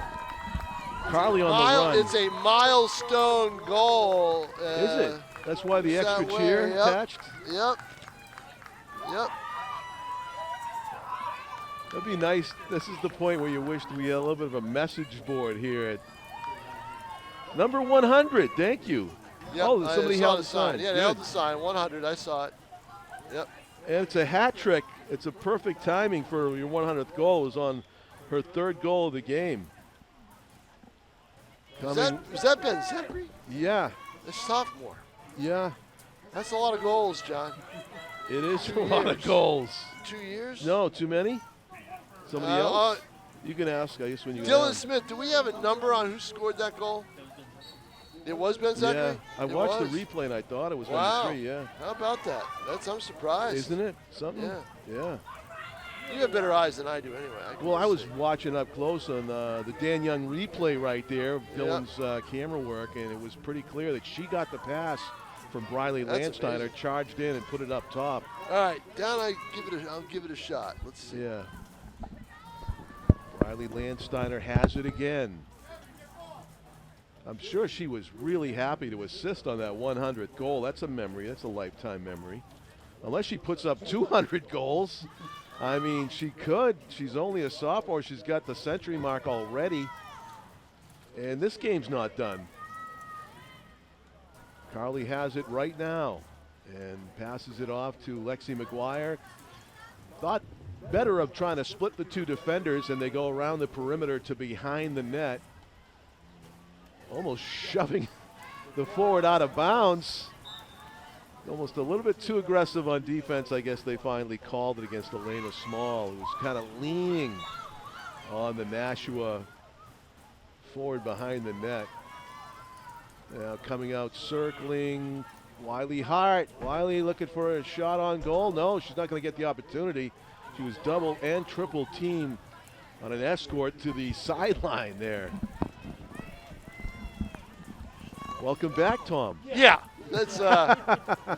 Carly on the run. It's a milestone goal. Is it? That's why the extra that way, cheer yep. attached? Yep. That'd be nice. This is the point where you wished we had a little bit of a message board here at number 100. Thank you. Yep, oh, somebody held the sign. Yeah, they held the sign. 100. I saw it. Yep. And it's a hat trick. It's a perfect timing for your 100th goal. It was on her 3rd goal of the game. Was that Benzekri? Yeah. The sophomore. Yeah. That's a lot of goals, John. It is a lot of goals. 2 years? No, too many? Somebody else? You can ask, I guess, when you Dylan Smith, do we have a number on who scored that goal? It was Benzekri? Yeah, I watched the replay and I thought it was number 3, yeah. How about that? I'm surprised. Isn't it? Something? Yeah. You have better eyes than I do anyway. I was watching up close on the Dan Young replay right there, Dylan's camera work, and it was pretty clear that she got the pass from Briley Landsteiner, charged in and put it up top. All right, down I'll give it a shot. Let's see. Yeah. Briley Landsteiner has it again. I'm sure she was really happy to assist on that 100th goal. That's a memory. That's a lifetime memory. Unless she puts up 200 goals. I mean, she could. She's only a sophomore. She's got the century mark already. And this game's not done. Carly has it right now and passes it off to Lexi McGuire. Thought better of trying to split the 2 defenders, and they go around the perimeter to behind the net. Almost shoving the forward out of bounds. Almost a little bit too aggressive on defense. I guess they finally called it against Elena Small, who was kind of leaning on the Nashua forward behind the net. Now coming out, circling, Wiley Hart. Wiley looking for a shot on goal. No, she's not going to get the opportunity. She was double and triple teamed on an escort to the sideline there. Welcome back, Tom. Yeah, that's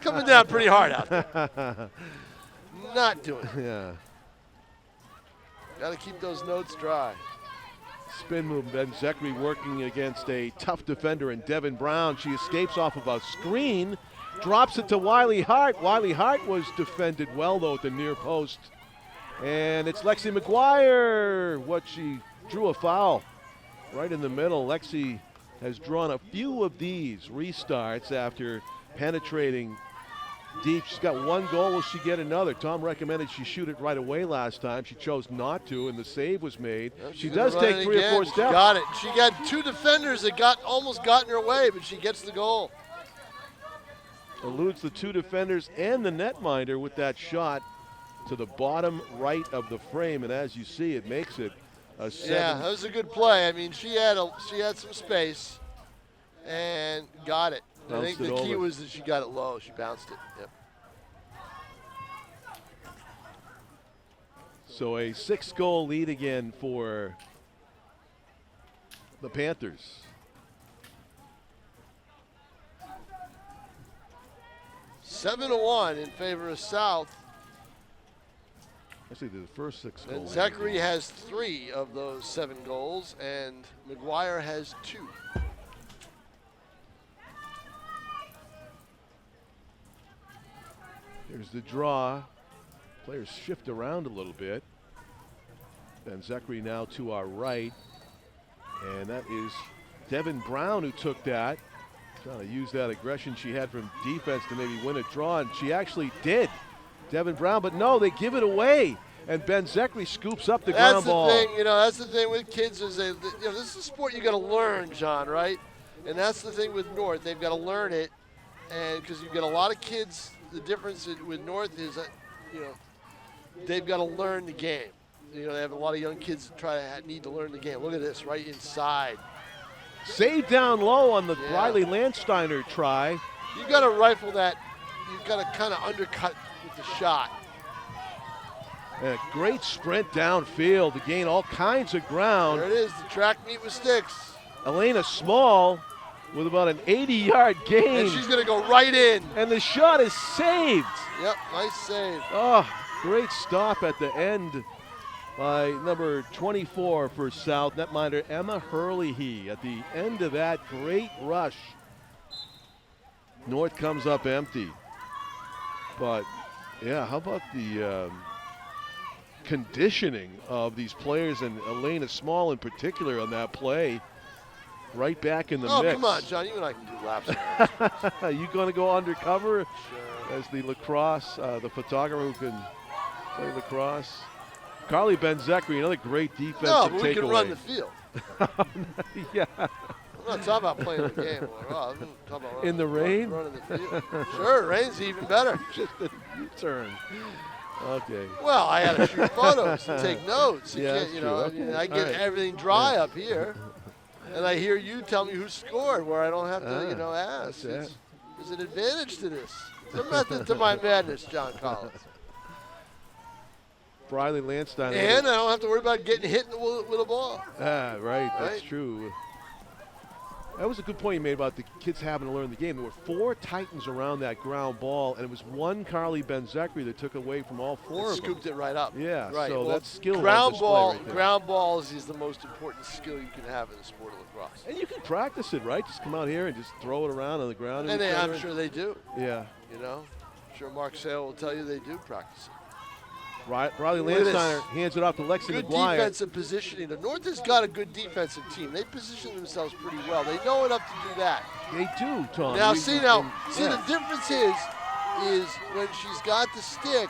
coming down pretty hard out there. Not doing it. Yeah. Got to keep those notes dry. Spin move, Benzekri working against a tough defender in Devin Brown. She escapes off of a screen, drops it to Wiley Hart. Wiley Hart was defended well, though, at the near post. And it's Lexi McGuire. She drew a foul right in the middle. Lexi has drawn a few of these restarts after penetrating deep. She's got 1 goal. Will she get another? Tom recommended she shoot it right away last time. She chose not to, and the save was made. Yep, she does take 3 or 4 steps. She got it. She got 2 defenders that almost got in her way, but she gets the goal. Eludes the two defenders and the netminder with that shot to the bottom right of the frame, and as you see, it makes it a 7. Yeah, that was a good play. I mean, she had some space and got it. I think the key was that she got it low. She bounced it. Yep. So a 6-goal lead again for the Panthers. 7-1 in favor of South. Actually, the first 6 And goals. Zachary has 3 of those 7 goals, and McGuire has 2. Here's the draw. Players shift around a little bit. Ben Zachary now to our right. And that is Devin Brown who took that. Trying to use that aggression she had from defense to maybe win a draw, and she actually did. Devin Brown, but no, they give it away. And Ben Zachary scoops up the ground ball. That's the thing, that's the thing with kids is this is a sport you got to learn, John, right? And that's the thing with North. They've got to learn it, and because you've got a lot of kids, the difference with North is that, they've got to learn the game. They have a lot of young kids that need to learn the game. Look at this, right inside. Save down low on the Riley Landsteiner try. You've got to rifle that. You've got to kind of undercut with the shot. And a great sprint downfield to gain all kinds of ground. There it is, the track meet with sticks. Elena Small with about an 80-yard gain. And she's going to go right in. And the shot is saved. Yep, nice save. Oh, great stop at the end by number 24 for South, netminder Emma Hurley at the end of that great rush. North comes up empty. But, yeah, how about the conditioning of these players, and Elena Small in particular on that play? Right back in the mix. Oh, come on, John. You and I can do laps. Are you going to go undercover Sure. as the lacrosse, the photographer who can play lacrosse? Carly Ben Zachary, another great defensive takeaway. No, but we can run the field. Yeah. I'm not talking about playing the game. I'm talking about In the rain? running the field. Sure, rain's even better. Just a U-turn. Okay. Well, I had to shoot photos and take notes. Yeah, that's true. Okay. I get everything dry up here, and I hear you tell me who scored, where I don't have to, ask. That's it. There's an advantage to this. There's a method to my madness, John Collins. Riley Landsteiner. And I don't have to worry about getting hit with a ball. Right. That's true. That was a good point you made about the kids having to learn the game. There were 4 Titans around that ground ball, and it was one Carly Ben Zachary that took away from all 4 of them. Scooped it right up. Yeah, right. so Well, that's skill. Ground ball, right there. ground balls is the most important skill you can have in the sport of lacrosse. And you can practice it, right? Just come out here and just throw it around on the ground. And I'm sure they do. Yeah. I'm sure Mark Sale will tell you they do practice it. Riley Look at this. Landsteiner hands it off to Lexi Good McGuire. defensive positioning. The North has got a good defensive team. They position themselves pretty well. They know enough to do that. They do, Tom. Now, We- see, yeah. the difference is when she's got the stick,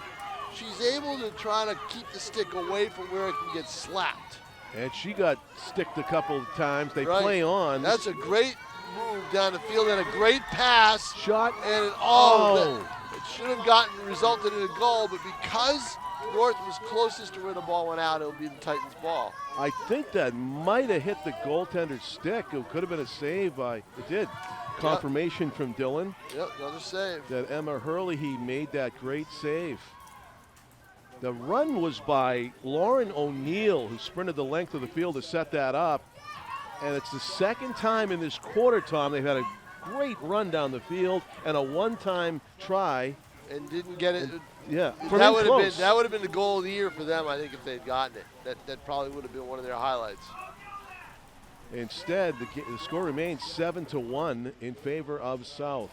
she's able to try to keep the stick away from where it can get slapped. And she got sticked a couple of times. They Right. play on. That's a great move down the field and a great pass. Shot. And it should have resulted in a goal, but because North was closest to where the ball went out, it'll be the Titans' ball. I think that might have hit the goaltender's stick. It could have been a save by, it did. Confirmation from Dylan Yep, another save. that Emma Hurley made that great save. The run was by Lauren O'Neill, who sprinted the length of the field to set that up. And it's the second time in this quarter, Tom, they've had a great run down the field and a one-time try. And didn't get it. Yeah, That would have been the goal of the year for them, I think, if they'd gotten it. That probably would have been one of their highlights. Instead, the score remains 7-1 in favor of South.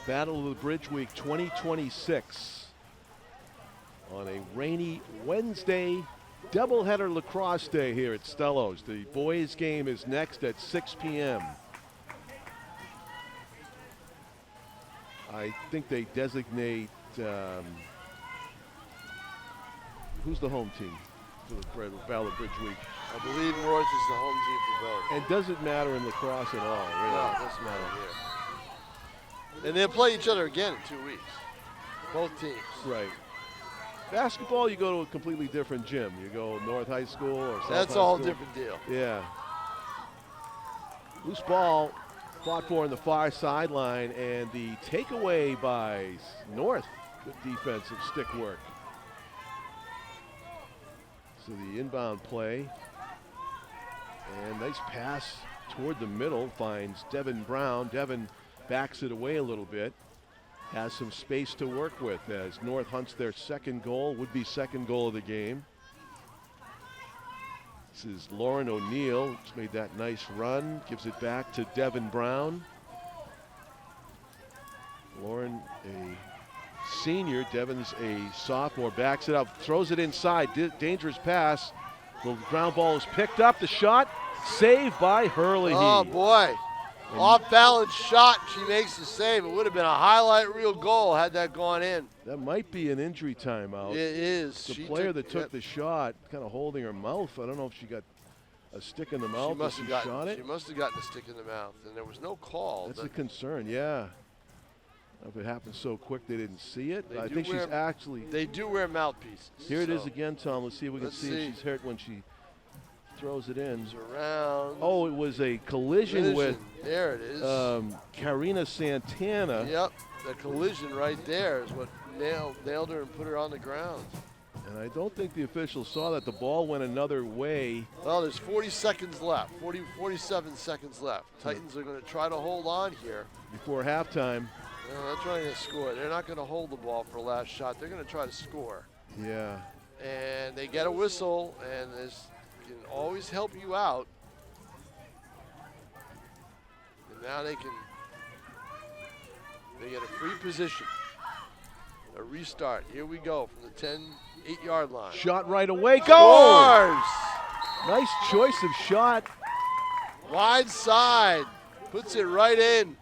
Battle of the Bridge Week 2026 on a rainy Wednesday, doubleheader lacrosse day here at Stello's. The boys' game is next at 6 p.m. I think they designate who's the home team? for the Battle of Bridge Week. I believe North is the home team for both. And doesn't matter in lacrosse at all, really. No, it doesn't matter here. And they'll play each other again in 2 weeks. Both teams. Right. Basketball, you go to a completely different gym. You go North High School or South That's High all School. different deal. Yeah. Loose ball fought for on the far sideline, and the takeaway by North. Good defensive stick work. So the inbound play. And nice pass toward the middle finds Devin Brown. Devin backs it away a little bit. Has some space to work with as North hunts their second goal, would be second goal of the game. This is Lauren O'Neill, who's made that nice run, gives it back to Devin Brown. Lauren, a senior, Devin's a sophomore, backs it up, throws it inside, dangerous pass. The ground ball is picked up, the shot, saved by Hurley. Oh boy. Off balance shot, she makes the save. It would have been a highlight reel goal had that gone in. That might be an injury timeout. It is. The player that took the shot, kind of holding her mouth. I don't know if she got a stick in the mouth. She must have shot it. She must have gotten a stick in the mouth, and there was no call. That's a concern. Yeah. If it happened so quick they didn't see it. I think she's actually. They do wear mouthpieces. Here it is again, Tom. Let's see if we can see if she's hurt when she throws it in. It's around. Oh, it was a collision with. There it is. Karina Santana. Yep, the collision right there is what nailed her and put her on the ground. And I don't think the officials saw that. The ball went another way. Well, there's 40 seconds left. 47 seconds left. Titans are going to try to hold on here. Before halftime. No, they're trying to score. They're not going to hold the ball for the last shot. They're going to try to score. Yeah. And they get a whistle, and this can always help you out. And now they get a free position. A restart. Here we go from the 8-yard line. Shot right away. Goal! Scores! Nice choice of shot. Wide side. Puts it right in.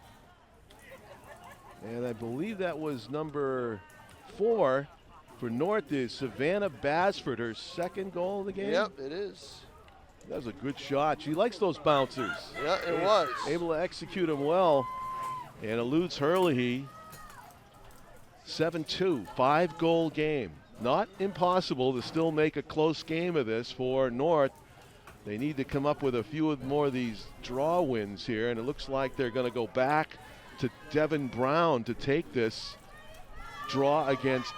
And I believe that was number 4 for North is Savannah Basford, her second goal of the game. Yep, it is. That was a good shot. She likes those bouncers. Yeah, it was. Able to execute them well. And eludes Hurley. 7-2, 5-goal game. Not impossible to still make a close game of this for North. They need to come up with a few more of these draw wins here, and it looks like they're going to go back to Devin Brown to take this draw against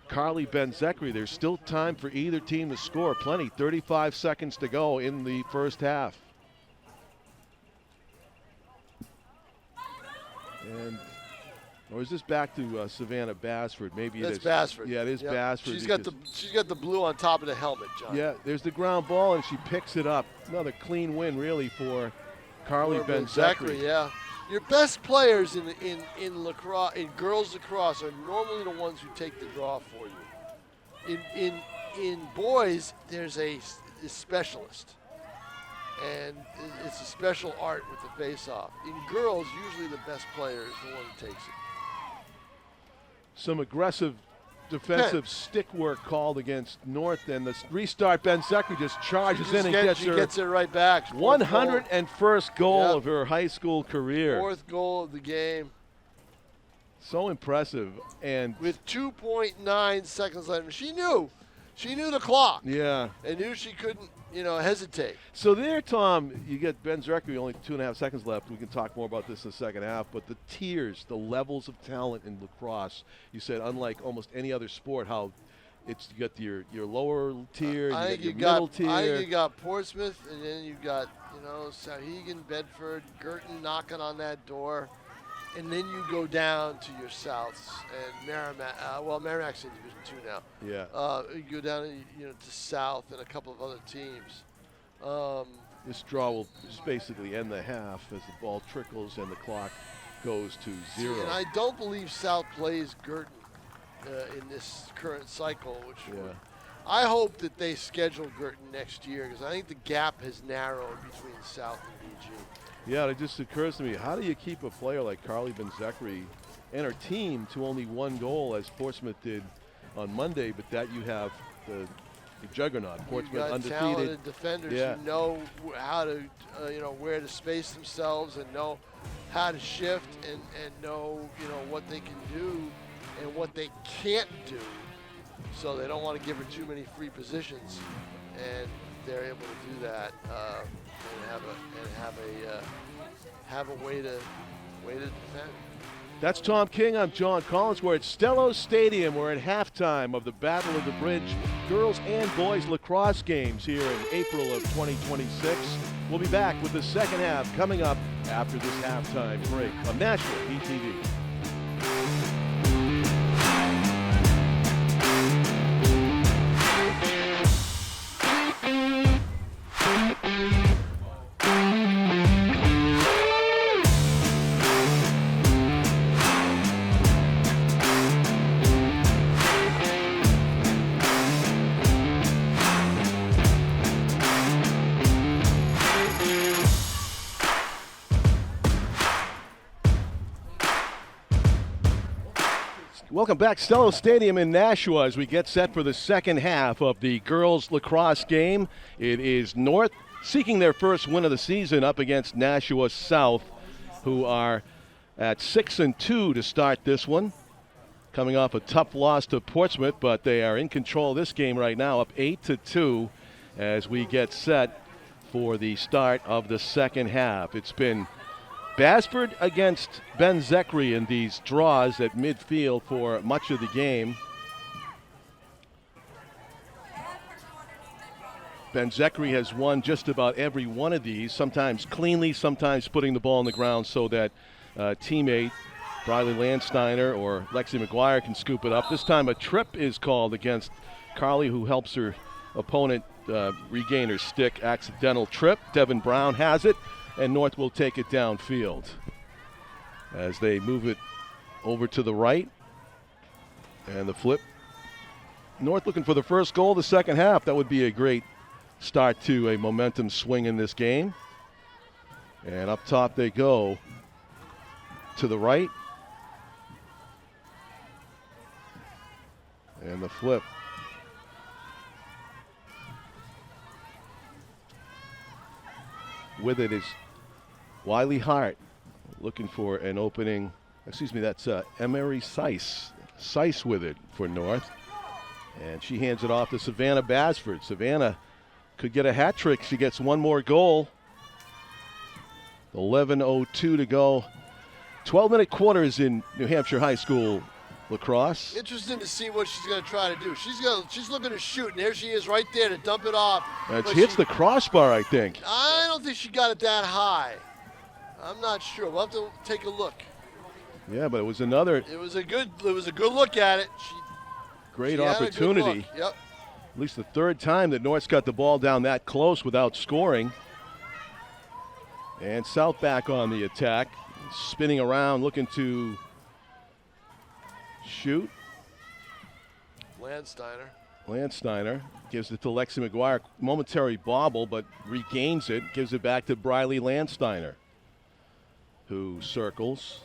Carly Benzekri. There's still time for either team to score. Plenty, 35 seconds to go in the first half. And, or is this back to Savannah Basford? Maybe That's it is. Basford. Yeah, it is Basford. She's got the blue on top of the helmet, John. Yeah, there's the ground ball, and she picks it up. Another clean win, really, for Carly Benzekri. Yeah. Your best players in lacrosse, in girls lacrosse, are normally the ones who take the draw for you. In boys, there's a specialist, and it's a special art with the face-off. In girls, usually the best player is the one who takes it. Some aggressive defensive stick work called against North, and the restart. Benzekri just charges in and gets it right back. 101st goal of her high school career. 4th goal of the game. So impressive. And with 2.9 seconds left, she knew the clock. Yeah. And knew she couldn't, hesitate. So there, Tom, you get Benzekri, only 2.5 seconds left. We can talk more about this in the second half. But the tiers, the levels of talent in lacrosse, you said, unlike almost any other sport, how you got your lower tier, you got your middle tier. I think you got Portsmouth, and then you got, Sauhegan, Bedford, Girton knocking on that door. And then you go down to your Souths and Merrimack. Merrimack's in Division 2 now. Yeah. You go down, to South and a couple of other teams. This draw will just basically end the half as the ball trickles and the clock goes to 0. And I don't believe South plays Girton in this current cycle, which I hope that they schedule Girton next year, because I think the gap has narrowed between South and BG. Yeah, it just occurs to me, how do you keep a player like Carly Benzekri and her team to only 1 goal, as Portsmouth did on Monday, but that you have the a juggernaut. You've Portsmouth got undefeated. talented defenders Yeah. who know how to, where to space themselves and know how to shift and know, what they can do and what they can't do. So they don't want to give her too many free positions, and they're able to do that and have a way to defend. That's Tom King. I'm John Collins. We're at Stello Stadium. We're at halftime of the Battle of the Bridge girls and boys lacrosse games here in April of 2026. We'll be back with the second half coming up after this halftime break on Nashua BTV. Welcome back, Stello Stadium in Nashua, as we get set for the second half of the girls lacrosse game. It is North seeking their first win of the season up against Nashua South, who are at 6-2 to start this one. Coming off a tough loss to Portsmouth, but they are in control of this game right now, up 8-2 as we get set for the start of the second half. It's been Basford against Ben Zekri in these draws at midfield for much of the game. Ben Zekri has won just about every one of these, sometimes cleanly, sometimes putting the ball on the ground so that teammate Briley Landsteiner or Lexi McGuire can scoop it up. This time a trip is called against Carly, who helps her opponent regain her stick. Accidental trip. Devin Brown has it, and North will take it downfield as they move it over to the right. And the flip. North looking for the first goal of the second half. That would be a great start to a momentum swing in this game. And up top they go to the right. And the flip. With it is Wiley Hart looking for an opening. Excuse me, that's Emery Seiss. Seiss with it for North. And she hands it off to Savannah Basford. Savannah could get a hat trick. She gets one more goal. 11:02 to go. 12-minute quarters in New Hampshire high school lacrosse. Interesting to see what she's going to try to do. She's looking to shoot, and there she is right there to dump it off. She hits the crossbar, I think. I don't think she got it that high. I'm not sure. We'll have to take a look. Yeah, but it was another. It was a good look at it. Great she opportunity. Had a good look. Yep. At least the third time that North's got the ball down that close without scoring. And South back on the attack, spinning around, looking to shoot. Landsteiner gives it to Lexi McGuire. Momentary bobble, but regains it. Gives it back to Briley Landsteiner, who circles.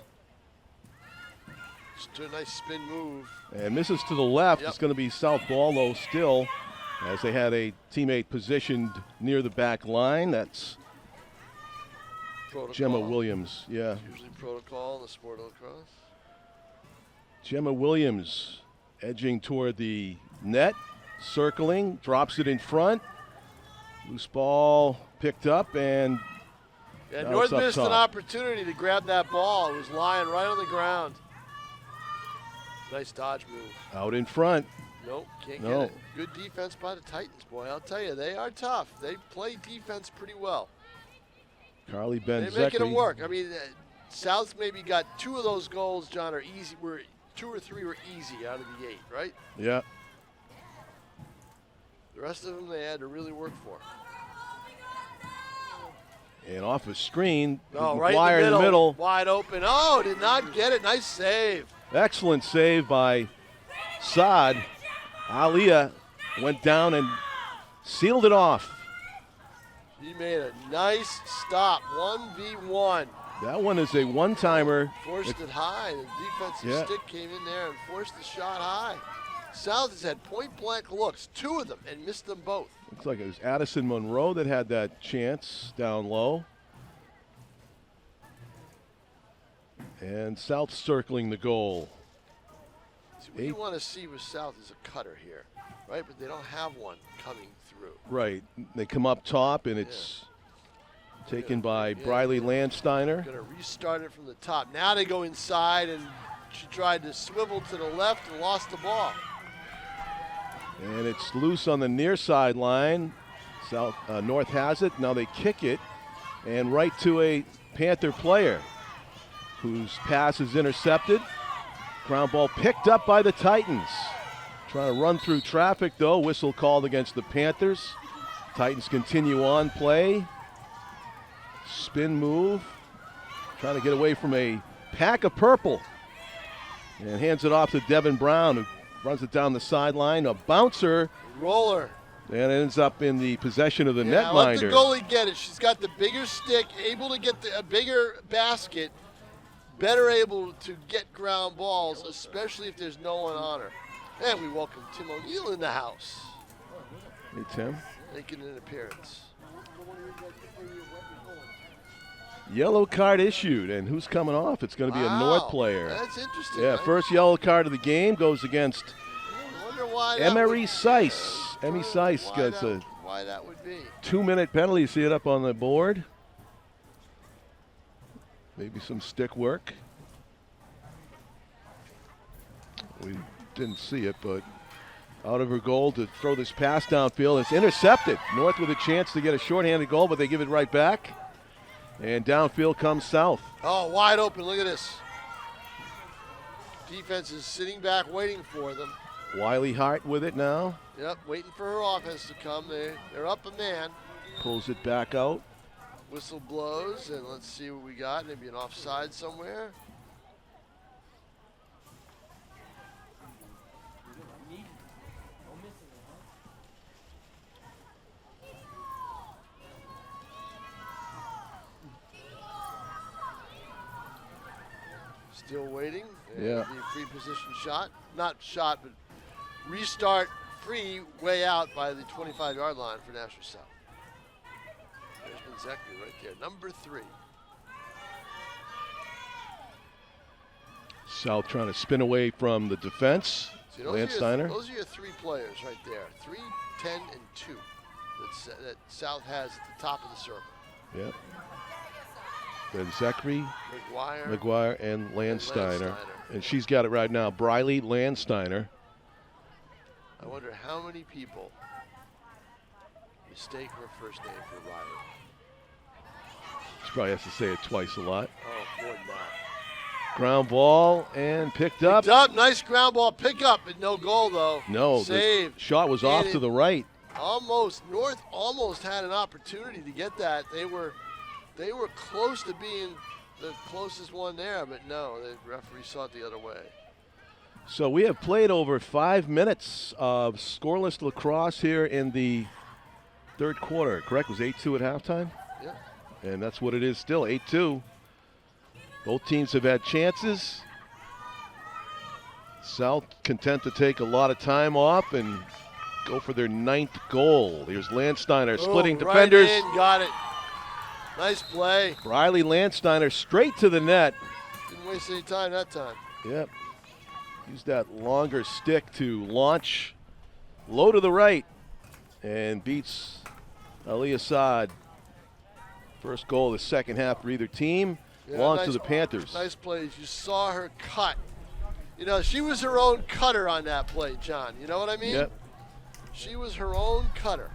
Just a nice spin move. And misses to the left. Yep. It's going to be South ball, though, still, as they had a teammate positioned near the back line. That's Protocol. Gemma Williams. Yeah. It's usually protocol in the sport of lacrosse. Gemma Williams edging toward the net, circling, drops it in front. Loose ball picked up, and Yeah, North missed an opportunity to grab that ball. It was lying right on the ground. Nice dodge move. Out in front. Nope, can't get it. Good defense by the Titans, boy. I'll tell you, they are tough. They play defense pretty well. Carly Ben They're making it work. I mean, South maybe got two of those goals, John, are easy. Two or three were easy out of the 8, right? Yeah. The rest of them they had to really work for. And off a screen, right in the middle, wide open. Oh, did not get it. Nice save. Excellent save by Saad. Aliyah went down and sealed it off. He made a nice stop. 1v1. That one is a one-timer. Forced it high. The defensive stick came in there and forced the shot high. South has had point-blank looks, 2 of them, and missed them both. Looks like it was Addison Monroe that had that chance down low. And South circling the goal. See, what you want to see with South is a cutter here, right? But they don't have one coming through. Right. They come up top, and it's taken by Briley Landsteiner. Going to restart it from the top. Now they go inside, and she tried to swivel to the left and lost the ball. And it's loose on the near sideline. North has it. Now they kick it, and right to a Panther player whose pass is intercepted. Ground ball picked up by the Titans. Trying to run through traffic, though. Whistle called against the Panthers. Titans continue on play. Spin move. Trying to get away from a pack of purple. And hands it off to Devin Brown, who runs it down the sideline. A bouncer. Roller. And it ends up in the possession of the netminder. Let the goalie get it. She's got the bigger stick, able to get a bigger basket, better able to get ground balls, especially if there's no one on her. And we welcome Tim O'Neill in the house. Hey, Tim. Making an appearance. Yellow card issued, and who's coming off? It's going to be a North player. That's interesting. Yeah, first yellow card of the game goes against Emery Seiss. Emmy Seiss gets a why that would be 2-minute penalty. You see it up on the board. Maybe some stick work. We didn't see it, but out of her goal to throw this pass downfield. It's intercepted. North with a chance to get a shorthanded goal, but they give it right back. And downfield comes South. Oh, wide open. Look at this. Defense is sitting back waiting for them. Wiley Hart with it now. Yep, waiting for her offense to come. They're up a man. Pulls it back out. Whistle blows, and let's see what we got. Maybe an offside somewhere. Still waiting. Yeah. Be a free position shot. Not shot, but restart free way out by the 25-yard line for Nashua South. There's Benzecki right there, number 3. South trying to spin away from the defense. See, Landsteiner. Those are your 3 players right there. 3, 10, and 2 that South has at the top of the circle. Yep. Then Zachary, McGuire, and Landsteiner. And she's got it right now. Briley Landsteiner. I wonder how many people mistake her first name for Riley. She probably has to say it twice a lot. Oh, more than that. Ground ball and picked up. Nice ground ball pick up, but no goal though. No, save. The shot was off to the right. North almost had an opportunity to get that. They were close to being the closest one there, but no, the referee saw it the other way. So we have played over 5 minutes of scoreless lacrosse here in the third quarter, correct? It was 8-2 at halftime? Yeah. And that's what it is still, 8-2. Both teams have had chances. South content to take a lot of time off and go for their 9th goal. Here's Landsteiner splitting defenders. Right in, got it. Nice play. Briley Landsteiner straight to the net. Didn't waste any time that time. Yep. Use that longer stick to launch low to the right and beats Ali Assad. First goal of the second half for either team. Belongs to the Panthers. Nice plays. You saw her cut. You know, she was her own cutter on that play, John. You know what I mean? Yep. She was her own cutter.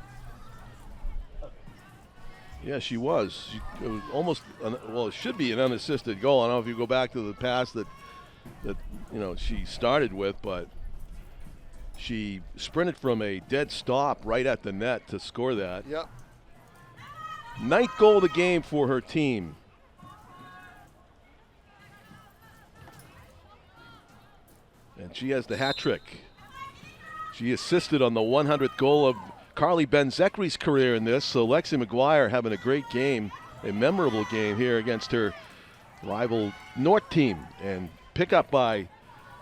Yeah, she was. It was almost, well, it should be an unassisted goal. I don't know if you go back to the pass that she started with, but she sprinted from a dead stop right at the net to score that. Yep. 9th goal of the game for her team. And she has the hat trick. She assisted on the 100th goal of Carly Benzekri's career in this. So Lexi McGuire having a great game, a memorable game here against her rival North team. And pick up by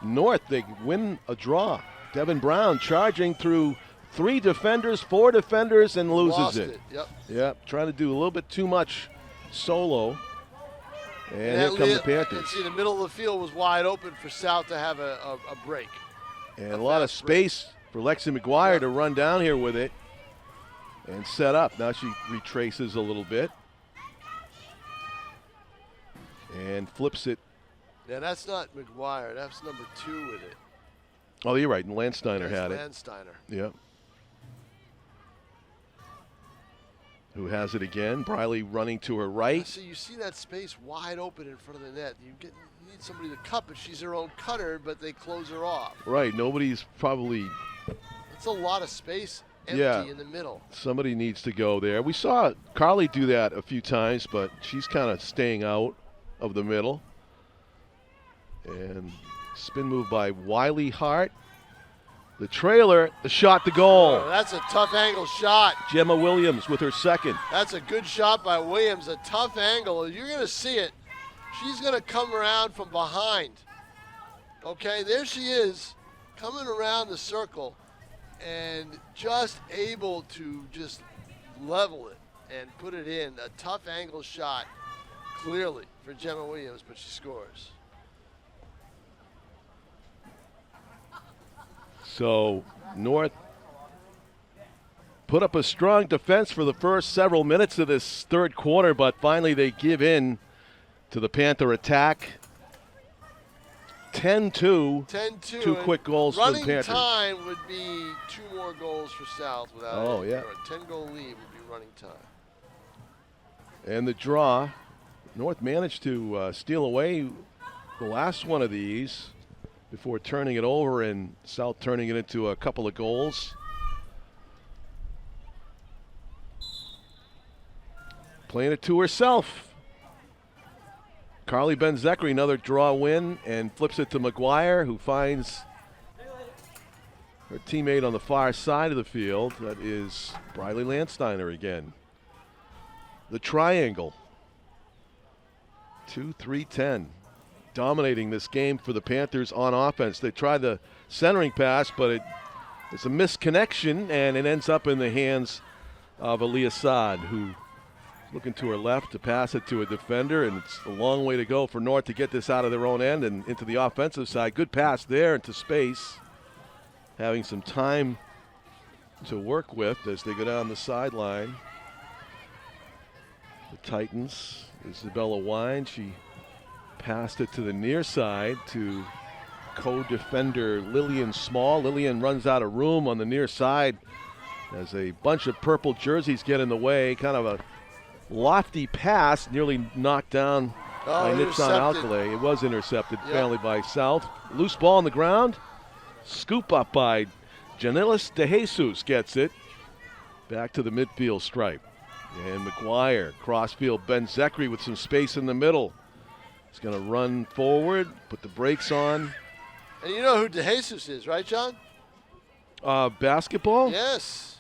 North, they win a draw. Devin Brown charging through 3 defenders, 4 defenders, and loses Lost it. Yep. Yep, trying to do a little bit too much solo. And here come the Panthers. See, the middle of the field was wide open for South to have a break. And a lot of space for Lexi McGuire to run down here with it and set up. Now she retraces a little bit and flips it. Yeah, that's not McGuire. That's number 2 with it. Oh, you're right. And Landsteiner had it. Landsteiner. Yep. Who has it again? Briley running to her right. See, you see that space wide open in front of the net. You need somebody to cut, but she's her own cutter, but they close her off. Right. Nobody's probably. It's a lot of space empty in the middle. Somebody needs to go there. We saw Carly do that a few times, but she's kind of staying out of the middle. And spin move by Wiley Hart. The trailer, the shot to goal. Oh, that's a tough angle shot. Gemma Williams with her second. That's a good shot by Williams. A tough angle. You're going to see it. She's going to come around from behind. Okay, there she is, coming around the circle and just able to just level it and put it in. A tough angle shot, clearly, for Gemma Williams, but she scores. So North put up a strong defense for the first several minutes of this third quarter, but finally they give in to the Panther attack. 10-2. 10-2. 2 quick goals for the Panthers. Running time would be 2 more goals for South without yeah. A 10-goal lead would be running time. And the draw. North managed to steal away the last one of these before turning it over and South turning it into a couple of goals. Playing it to herself. Carly Ben-Zekri, another draw win, and flips it to McGuire, who finds her teammate on the far side of the field. That is Briley Landsteiner again. The triangle. 2-3-10. Dominating this game for the Panthers on offense. They tried the centering pass, but it's a misconnection, and it ends up in the hands of Aliyah Saad, who looking to her left to pass it to a defender, and it's a long way to go for North to get this out of their own end and into the offensive side. Good pass there into space. Having some time to work with as they go down the sideline. The Titans, Isabella Wine, she passed it to the near side to co-defender Lillian Small. Lillian runs out of room on the near side as a bunch of purple jerseys get in the way. Kind of a lofty pass, nearly knocked down by Nitsan Alcalay. It was intercepted finally by South. Loose ball on the ground. Scoop up by Janilis De Jesus gets it. Back to the midfield stripe. And McGuire, crossfield, Ben-Zekri with some space in the middle. He's going to run forward, put the brakes on. And you know who De Jesus is, right, John? Basketball? Yes.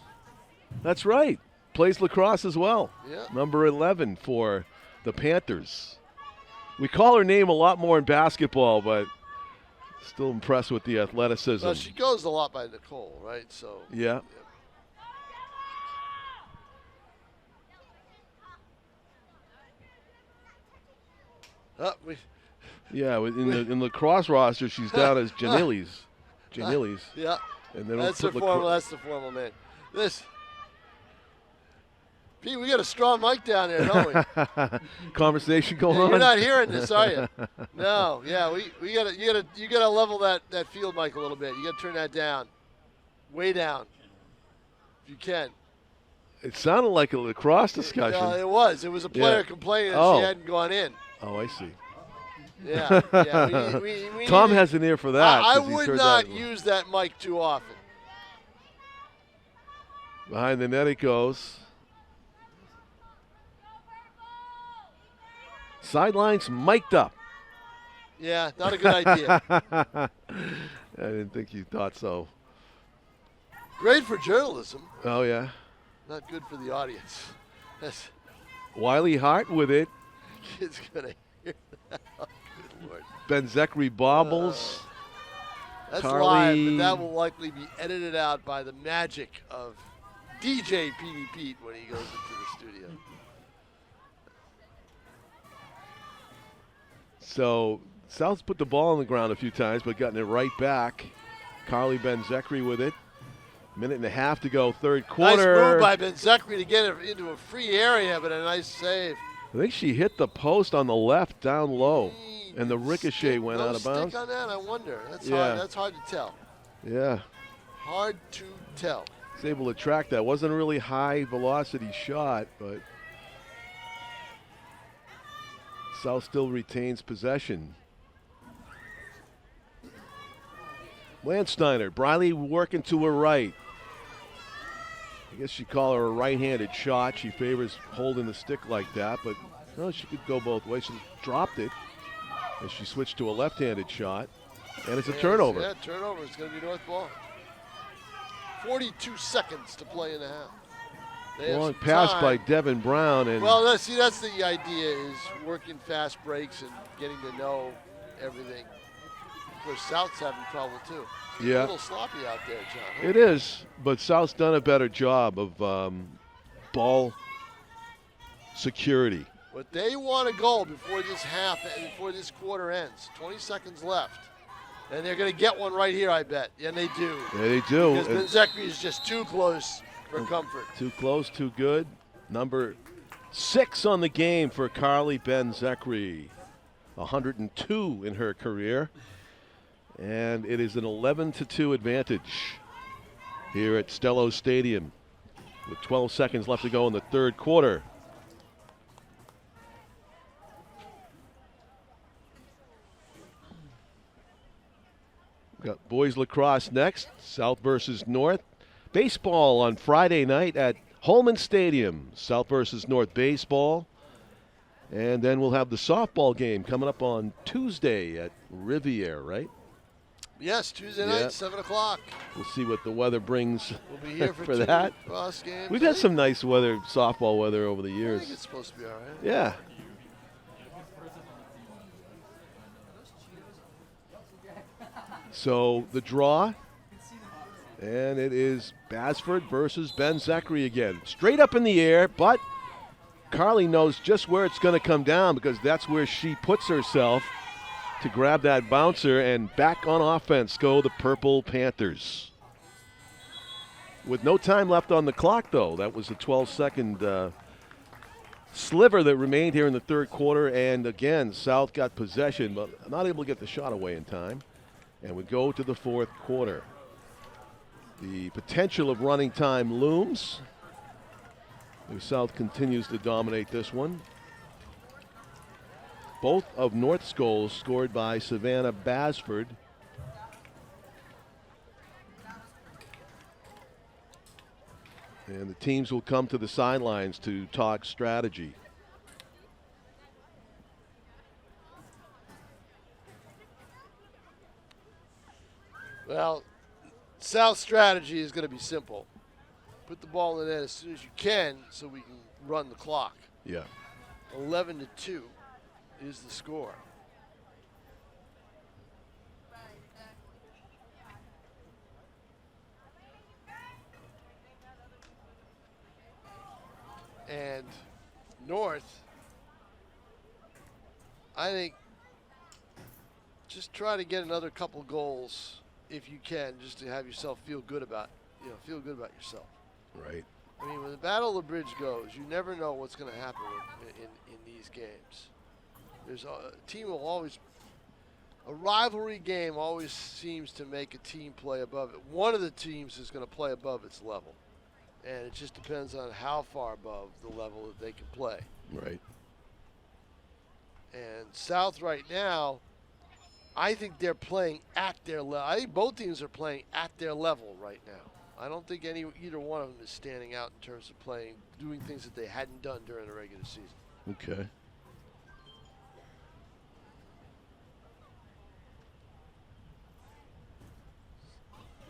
That's right. Plays lacrosse as well. Yeah. Number 11 for the Panthers. We call her name a lot more in basketball, but still impressed with the athleticism. Well, she goes a lot by Nicole, right? So. Yeah. In the lacrosse roster, she's down as Janilis. Janilis. Yeah. And then that's the formal name. Pete, we got a strong mic down there, don't we? Conversation going on. You're not hearing this, are you? No. Yeah, you gotta level that field mic a little bit. You gotta turn that down, way down, if you can. It sounded like a lacrosse discussion. It was. It was a player complaining that she hadn't gone in. Oh, I see. Yeah. We Tom has an ear for that. I would not use that mic too often. Behind the net it goes. Sidelines mic'd up. Yeah, not a good idea. I didn't think you thought so. Great for journalism. Oh, yeah. Not good for the audience. Wiley Hart with it. Kid's going to hear that. Oh, good Lord. Ben-Zekri bobbles. That's Carly. live, but that will likely be edited out by the magic of DJ Petey Pete when he goes into the studio. So South's put the ball on the ground a few times, but gotten it right back. Carly Benzekri with it. Minute and a half to go, third quarter. Nice move by Benzekri to get it into a free area, but a nice save. I think she hit the post on the left down low, and the ricochet went no out of bounds. Stick on that, I wonder. That's Yeah. hard. That's hard to tell. Yeah, Hard to tell. was able to track that. Wasn't a really high velocity shot, but South still retains possession. Landsteiner, Briley working to her right. I guess you call her a right-handed shot. She favors holding the stick like that, but no, she could go both ways. She dropped it as she switched to a left-handed shot, and it's a turnover. Yeah, turnover. It's going to be North ball. 42 seconds to play in the half. They have Long some pass time. by Devin Brown, and Well, that's the idea, is working fast breaks and getting to know everything. Of course, South's having trouble too. It's Yeah. a little sloppy out there, John. it is, but South's done a better job of ball security. But they want a goal before before this quarter ends. 20 seconds left. And they're going to get one right here, I bet. And they do. Yeah, they do. Because Benzekri is just too close for comfort. Too close, too good. Number 6 on the game for Carly Benzekri. 102 in her career. And it is an 11-2 advantage here at Stello Stadium with 12 seconds left to go in the third quarter. We've got boys lacrosse next, South versus North. Baseball on Friday night at Holman Stadium, South versus North baseball. And then we'll have the softball game coming up on Tuesday at Riviere, right? Yes, Tuesday night, 7 o'clock. We'll see what the weather brings We'll be here for, for two that. lacrosse games. We've had some nice weather, softball weather over the I years. think it's supposed to be all right. Yeah. So the draw, and it is Basford versus Benzekri again. Straight up in the air, but Carly knows just where it's going to come down because that's where she puts herself to grab that bouncer, and back on offense go the Purple Panthers. With no time left on the clock, though. That was a 12-second sliver that remained here in the third quarter, and again, South got possession, but not able to get the shot away in time. And we go to the fourth quarter. The potential of running time looms. The South continues to dominate this one. Both of North's goals scored by Savannah Basford. And the teams will come to the sidelines to talk strategy. Well, South's strategy is going to be simple. Put the ball in the net as soon as you can so we can run the clock. Yeah. 11-2 is the score. And North, I think, just try to get another couple goals if you can, just to have yourself feel good about, yourself. Right. I mean, when the Battle of the Bridge goes, you never know what's going to happen in these games. There's a team will always, a rivalry game always seems to make a team play above it. One of the teams is going to play above its level, and it just depends on how far above the level that they can play. Right. And South right now, I think they're playing at their level. I think both teams are playing at their level right now. I don't think either one of them is standing out in terms of doing things that they hadn't done during the regular season. Okay.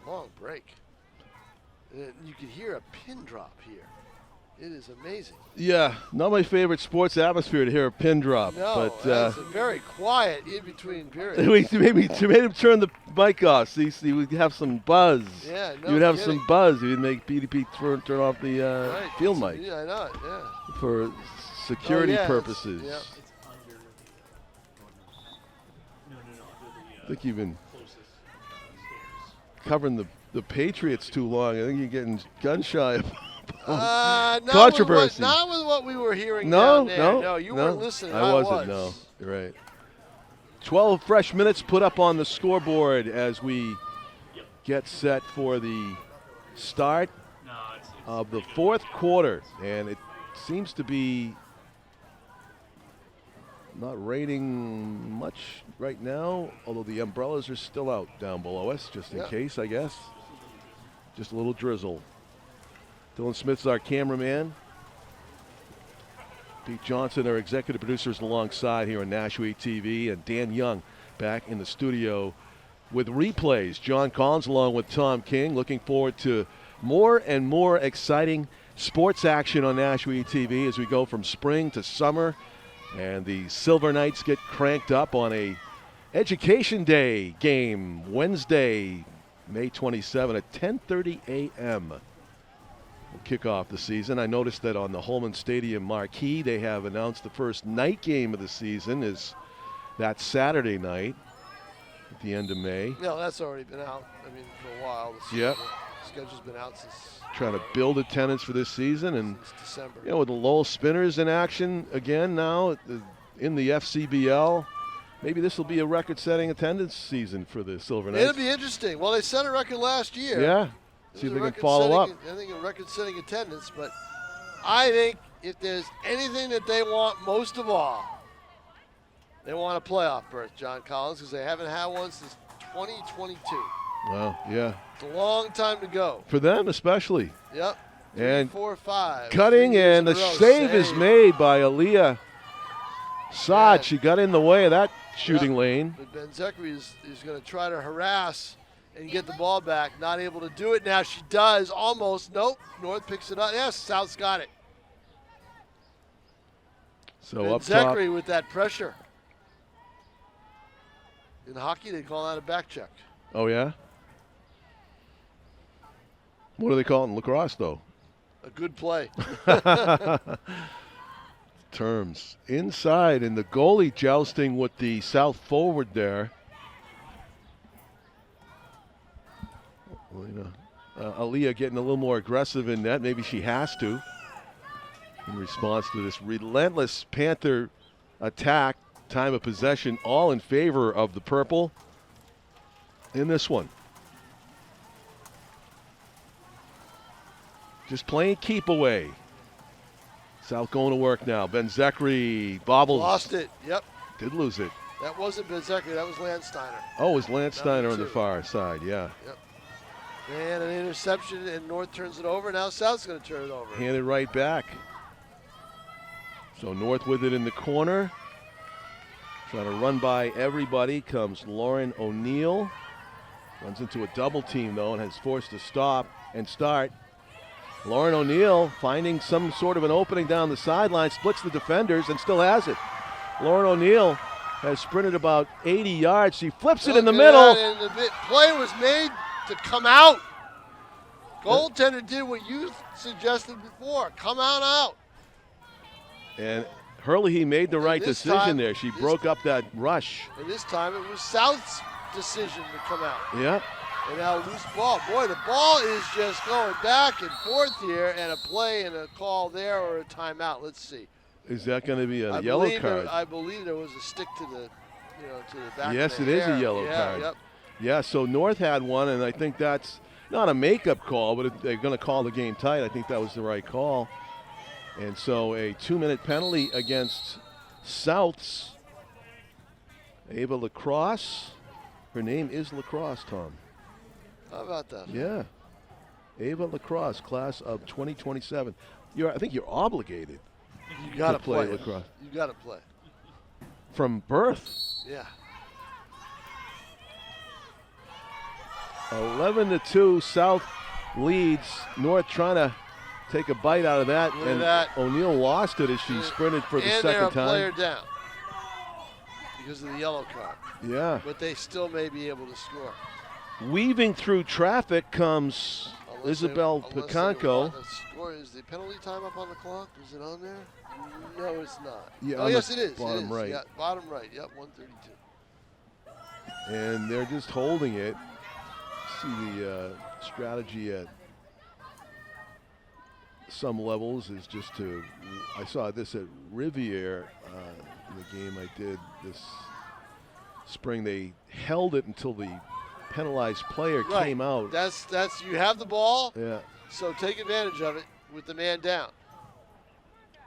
Long break. And you could hear a pin drop here. It is amazing. Yeah, not my favorite sports atmosphere to hear a pin drop. No, but that's a very quiet in between period. we made him turn the mic off. So he would have some buzz. Yeah, no He would have kidding. some buzz. He would make BDP turn off the Right. field mic Yeah, I know it. Yeah. for security Oh, yeah, purposes. Yeah. I think you've been covering the Patriots too long. I think you're getting gun shy. Not Controversy. Not with what we were hearing No, down there. no, You no. weren't listening. I wasn't. No, you're right. 12 fresh minutes put up on the scoreboard as we get set for the start of the fourth quarter, and it seems to be not raining much right now, although the umbrellas are still out down below us, just in case, I guess. Just a little drizzle. Dylan Smith's our cameraman. Pete Johnson, our executive producers, alongside here on Nashua TV, and Dan Young back in the studio with replays. John Collins along with Tom King. Looking forward to more and more exciting sports action on Nashua TV as we go from spring to summer, and the Silver Knights get cranked up on a Education Day game Wednesday, May 27 at 10:30 a.m. We'll kick off the season. I noticed that on the Holman Stadium marquee, they have announced the first night game of the season is that Saturday night at the end of May. No, that's already been out. I mean, for a while. Yep. The schedule's been out since Trying to build attendance for this season, and December. you know, with the Lowell Spinners in action again now in the FCBL, maybe this will be a record-setting attendance season for the Silver Knights. It'll be interesting. Well, they set a record last year. Yeah. See if they can follow up. I think a record-setting attendance, but I think if there's anything that they want most of all, they want a playoff berth, John Collins, because they haven't had one since 2022. Well, yeah. It's a long time to go. For them especially. Yep. And 4 or 5. Cutting, 3 years and in the a row. save is made by Aaliyah Saad. Yeah. She got in the way of that shooting lane. But Ben Zekri is going to try to harass and get the ball back. Not able to do it now. She does almost. Nope. North picks it up. Yes, South's got it. So Ben up top. Zekri with that pressure. In hockey, they call that a back check. Oh, yeah? What do they call it in lacrosse, though? A good play. Terms. Inside, and the goalie jousting with the South forward there. Well, you know, Aaliyah getting a little more aggressive in net. Maybe she has to in response to this relentless Panther attack. Time of possession all in favor of the purple in this one. Just playing keep away. South going to work now. Ben Zekri bobbles. Lost it. Yep. Did lose it. That wasn't Ben Zekri. That was Landsteiner. Oh, it was Lance Steiner on the 2. far side, yeah. Yep. And an interception, and North turns it over. Now South's going to turn it over. Handed right back. So North with it in the corner. Trying to run by everybody comes Lauren O'Neill. Runs into a double team, though, and has forced to stop and start. Lauren O'Neill finding some sort of an opening down the sideline, splits the defenders, and still has it. Lauren O'Neill has sprinted about 80 yards. She flips it in the middle. And the play was made to come out. Goaltender did what you suggested before. Come out. And Hurley, he made the right this decision time- there. She this- broke up that rush. And this time it was South's decision to come out. Yeah. And now loose ball. Boy, the ball is just going back and forth here, and a play and a call there or a timeout. Let's see. Is that going to be a I yellow believe card? I believe there was a stick to the, to the back. Yes, of the it is a hair. yellow Yeah, card. Yep. Yeah, so North had one, and I think that's not a makeup call, but if they're going to call the game tight, I think that was the right call. And so a 2-minute penalty against South's Ava Lacrosse. Her name is Lacrosse, Tom. How about that? Yeah. Ava Lacrosse, class of 2027. I think you're obligated You got to to play play. lacrosse. You got to play. From birth. Yeah. 11-2, South leads. North trying to take a bite out of that. Look at And that. O'Neal lost it as she sprinted for the And they're second a player time. down because of the yellow card. Yeah. But they still may be able to score. Weaving through traffic comes Isabel Picanco. The score is the penalty time up on the clock. Is it on there? No, it's not. Yeah, oh, on yes, the it is. bottom it is. right. Yeah, bottom right. Yep, 132. And they're just holding it. See the strategy at some levels is just to, I saw this at Riviere in the game I did this spring. They held it until the penalized player Right. came out. That's you have the ball, Yeah. so take advantage of it with the man down.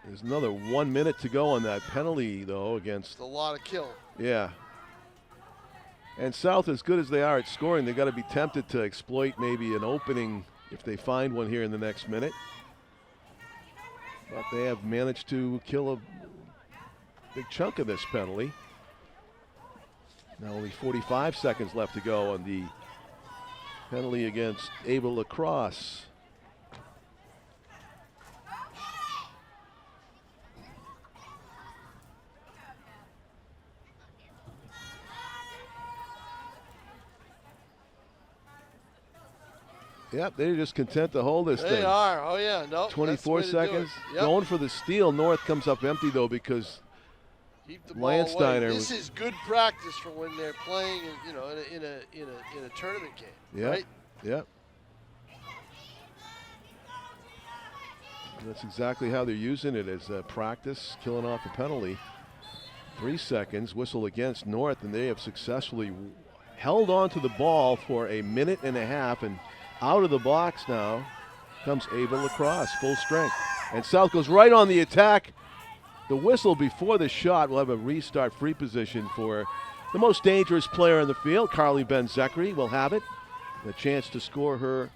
There's another 1 minute to go on that penalty, though, against. It's a lot of kill. Yeah. And South, as good as they are at scoring, they've got to be tempted to exploit maybe an opening if they find one here in the next minute. But they have managed to kill a big chunk of this penalty. Now only 45 seconds left to go on the penalty against Ava Lacrosse. Yep, they're just content to hold this They thing. are. Oh, yeah. No. 24 seconds. Yep. Going for the steal. North comes up empty, though, because Keep the ball away. Landsteiner This is good practice for when they're playing, in a tournament game. yeah, Right? yeah. That's exactly how they're using it as practice, killing off a penalty. 3 seconds, whistle against North, and they have successfully held on to the ball for a minute and a half, and out of the box now comes Ava Lacrosse, full strength. And South goes right on the attack. The whistle before the shot will have a restart free position for the most dangerous player in the field. Carly Benzekri will have it. The chance to score her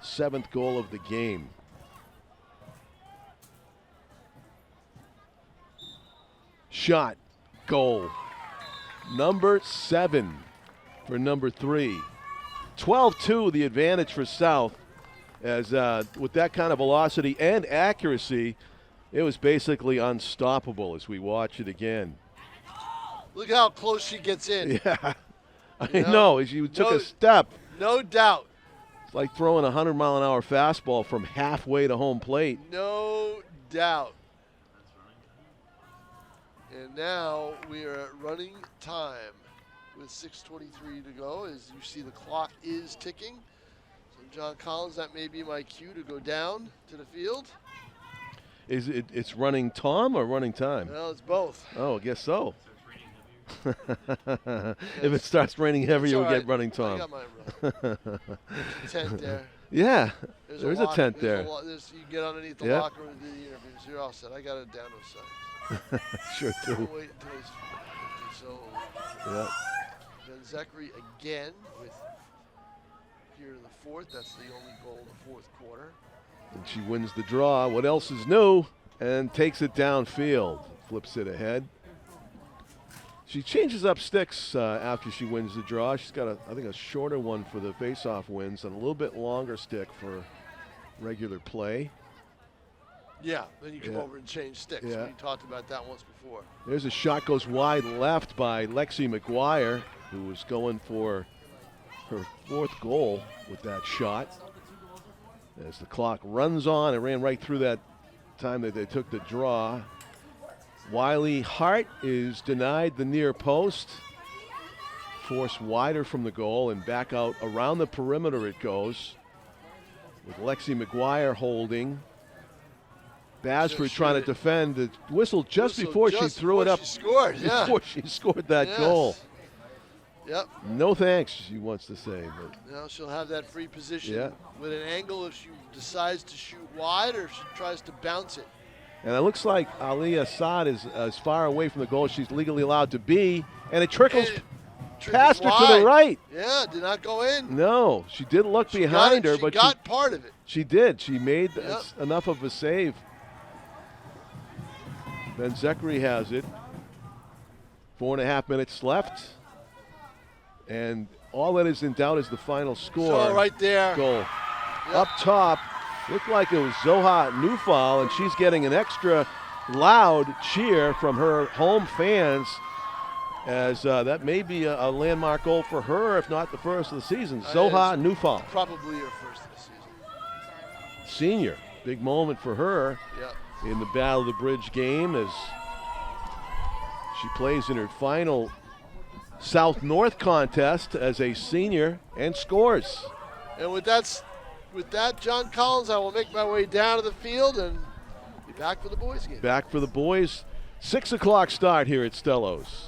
7th goal of the game. Shot, goal. Number 7 for number 3. 12-2 the advantage for South, as with that kind of velocity and accuracy, it was basically unstoppable as we watch it again. Look how close she gets in. Yeah, I You know? know. As you took No- a step, No doubt. it's like throwing a 100-mile-an-hour fastball from halfway to home plate. No doubt. And now we are at running time with 6:23 to go. As you see, the clock is ticking. So John Collins, that may be my cue to go down to the field. Is it's running Tom or running time? Well, it's both. Oh, I guess so. If it starts raining heavy, It's you'll all get right. running I Tom. got mine running. Tent there. Yeah, there's a lock- tent there's there. You can get underneath the Yep. locker room and do the interviews. You're all set. I got it down to Sure We'll do. wait until he's 50. So Yeah. then Zachary again with here in the 4th. That's the only goal in the 4th quarter. And she wins the draw. What else is new? And takes it downfield. Flips it ahead. She changes up sticks after she wins the draw. She's got, I think, a shorter one for the face-off wins and a little bit longer stick for regular play. Yeah, then you come Yeah. over and change sticks. Yeah. We talked about that once before. There's a shot goes wide left by Lexi McGuire, who was going for her 4th goal with that shot. As the clock runs on, it ran right through that time that they took the draw. Wiley Hart is denied the near post. Forced wider from the goal and back out around the perimeter it goes. With Lexi McGuire holding. Basford trying to defend the whistle just before she threw it up. She scored, yeah. Before she scored that Yes. goal. Yep. No thanks, she wants to say. But Now she'll have that free position Yeah. with an angle if she decides to shoot wide or if she tries to bounce it. and it looks like Ali Assad is as far away from the goal as she's legally allowed to be, and it trickles And it past her trickles to the wide. right. Yeah, did not go in. No, she did look She behind got it. her, She but got part of it. she did. She made Yep. enough of a save. Benzekri has it. 4.5 minutes left. And all that is in doubt is the final score. So right there. Goal. Yep. Up top, Looked like it was Zoha Newfall, and she's getting an extra loud cheer from her home fans, as that may be a landmark goal for her, if not the first of the season. Zoha Newfall. Probably her first of the season. Senior. Big moment for her in the Battle of the Bridge game as she plays in her final South-North contest as a senior and scores. And with that, John Collins, I will make my way down to the field and be back for the boys game. Back for the boys. 6 o'clock start here at Stellos.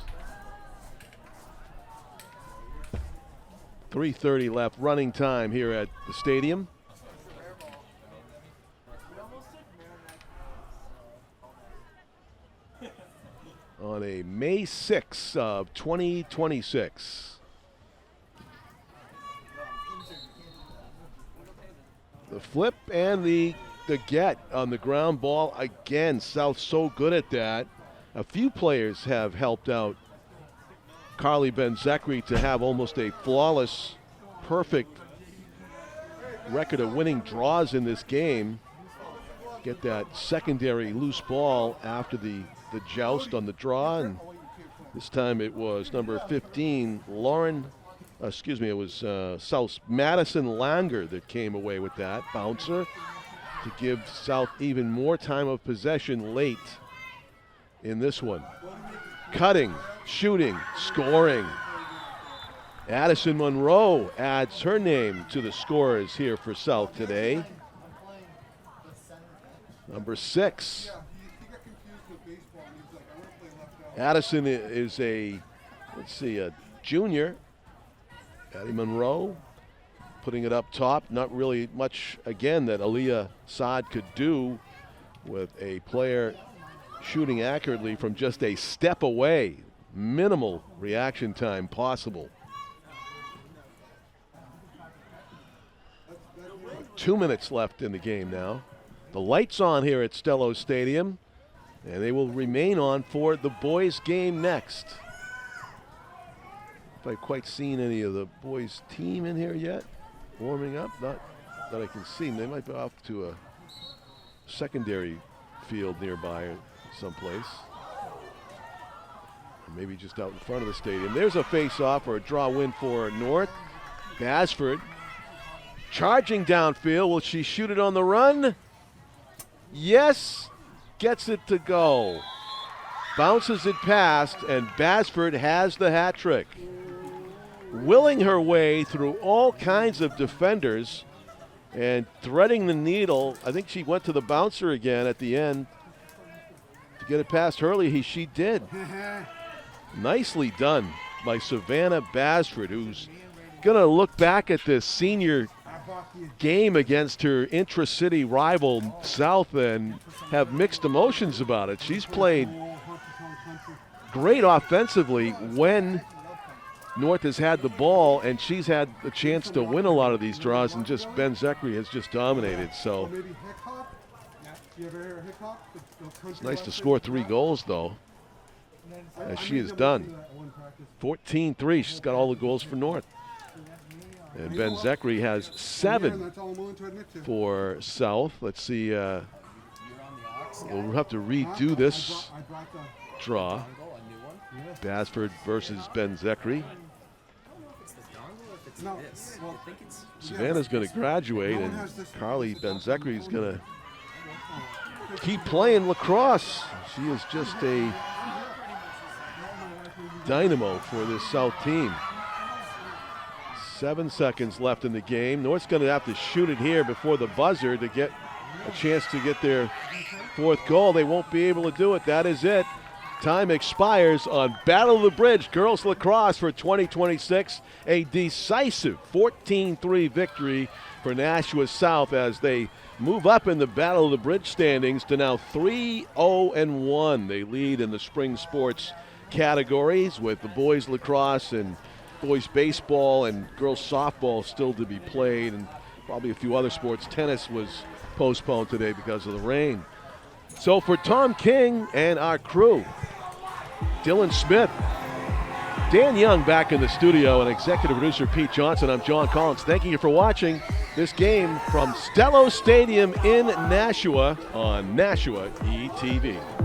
3:30 left running time here at the stadium. On a May 6th of 2026. The flip and the get on the ground ball. Again, South so good at that. A few players have helped out Carly Benzekri to have almost a flawless, perfect record of winning draws in this game. Get that secondary loose ball after the joust on the draw, and this time it was number 15, South Madison Langer that came away with that bouncer to give South even more time of possession late in this one. Cutting, shooting, scoring. Addison Monroe adds her name to the scorers here for South today. Number 6. Addison is a junior. Addie Monroe putting it up top. Not really much, again, that Aaliyah Saad could do with a player shooting accurately from just a step away. Minimal reaction time possible. 2 minutes left in the game now. The lights on here at Stellos Stadium, and they will remain on for the boys' game next. If I've quite seen any of the boys' team in here yet, warming up, not that I can see. They might be off to a secondary field nearby someplace. Or maybe just out in front of the stadium. There's a face-off or a draw win for North. Basford charging downfield. Will she shoot it on the run? Yes. Gets it to go. Bounces it past, and Basford has the hat trick. Willing her way through all kinds of defenders and threading the needle. I think she went to the bouncer again at the end to get it past Hurley. She did. Nicely done by Savannah Basford, who's going to look back at this senior game against her intra-city rival South and have mixed emotions about it. She's played great offensively when North has had the ball, and she's had a chance to win a lot of these draws, and just Benzekri has just dominated. So it's nice to score 3 goals, though, as she has done. 14-3, she's got all the goals for North. And Benzekri has 7 for South. Let's see, we'll have to redo this draw. Basford versus Benzekri. Savannah's going to graduate, and Carly Benzekri is going to keep playing lacrosse. She is just a dynamo for this South team. 7 seconds left in the game. North's going to have to shoot it here before the buzzer to get a chance to get their 4th goal. They won't be able to do it. That is it. Time expires on Battle of the Bridge Girls Lacrosse for 2026. A decisive 14-3 victory for Nashua South as they move up in the Battle of the Bridge standings to now 3-0-1. They lead in the spring sports categories with the boys lacrosse and boys baseball and girls softball still to be played, and probably a few other sports. Tennis was postponed today because of the rain. So for Tom King and our crew, Dylan Smith, Dan Young back in the studio, and executive producer Pete Johnson, I'm John Collins. Thanking you for watching. This game from Stello Stadium in Nashua on Nashua ETV.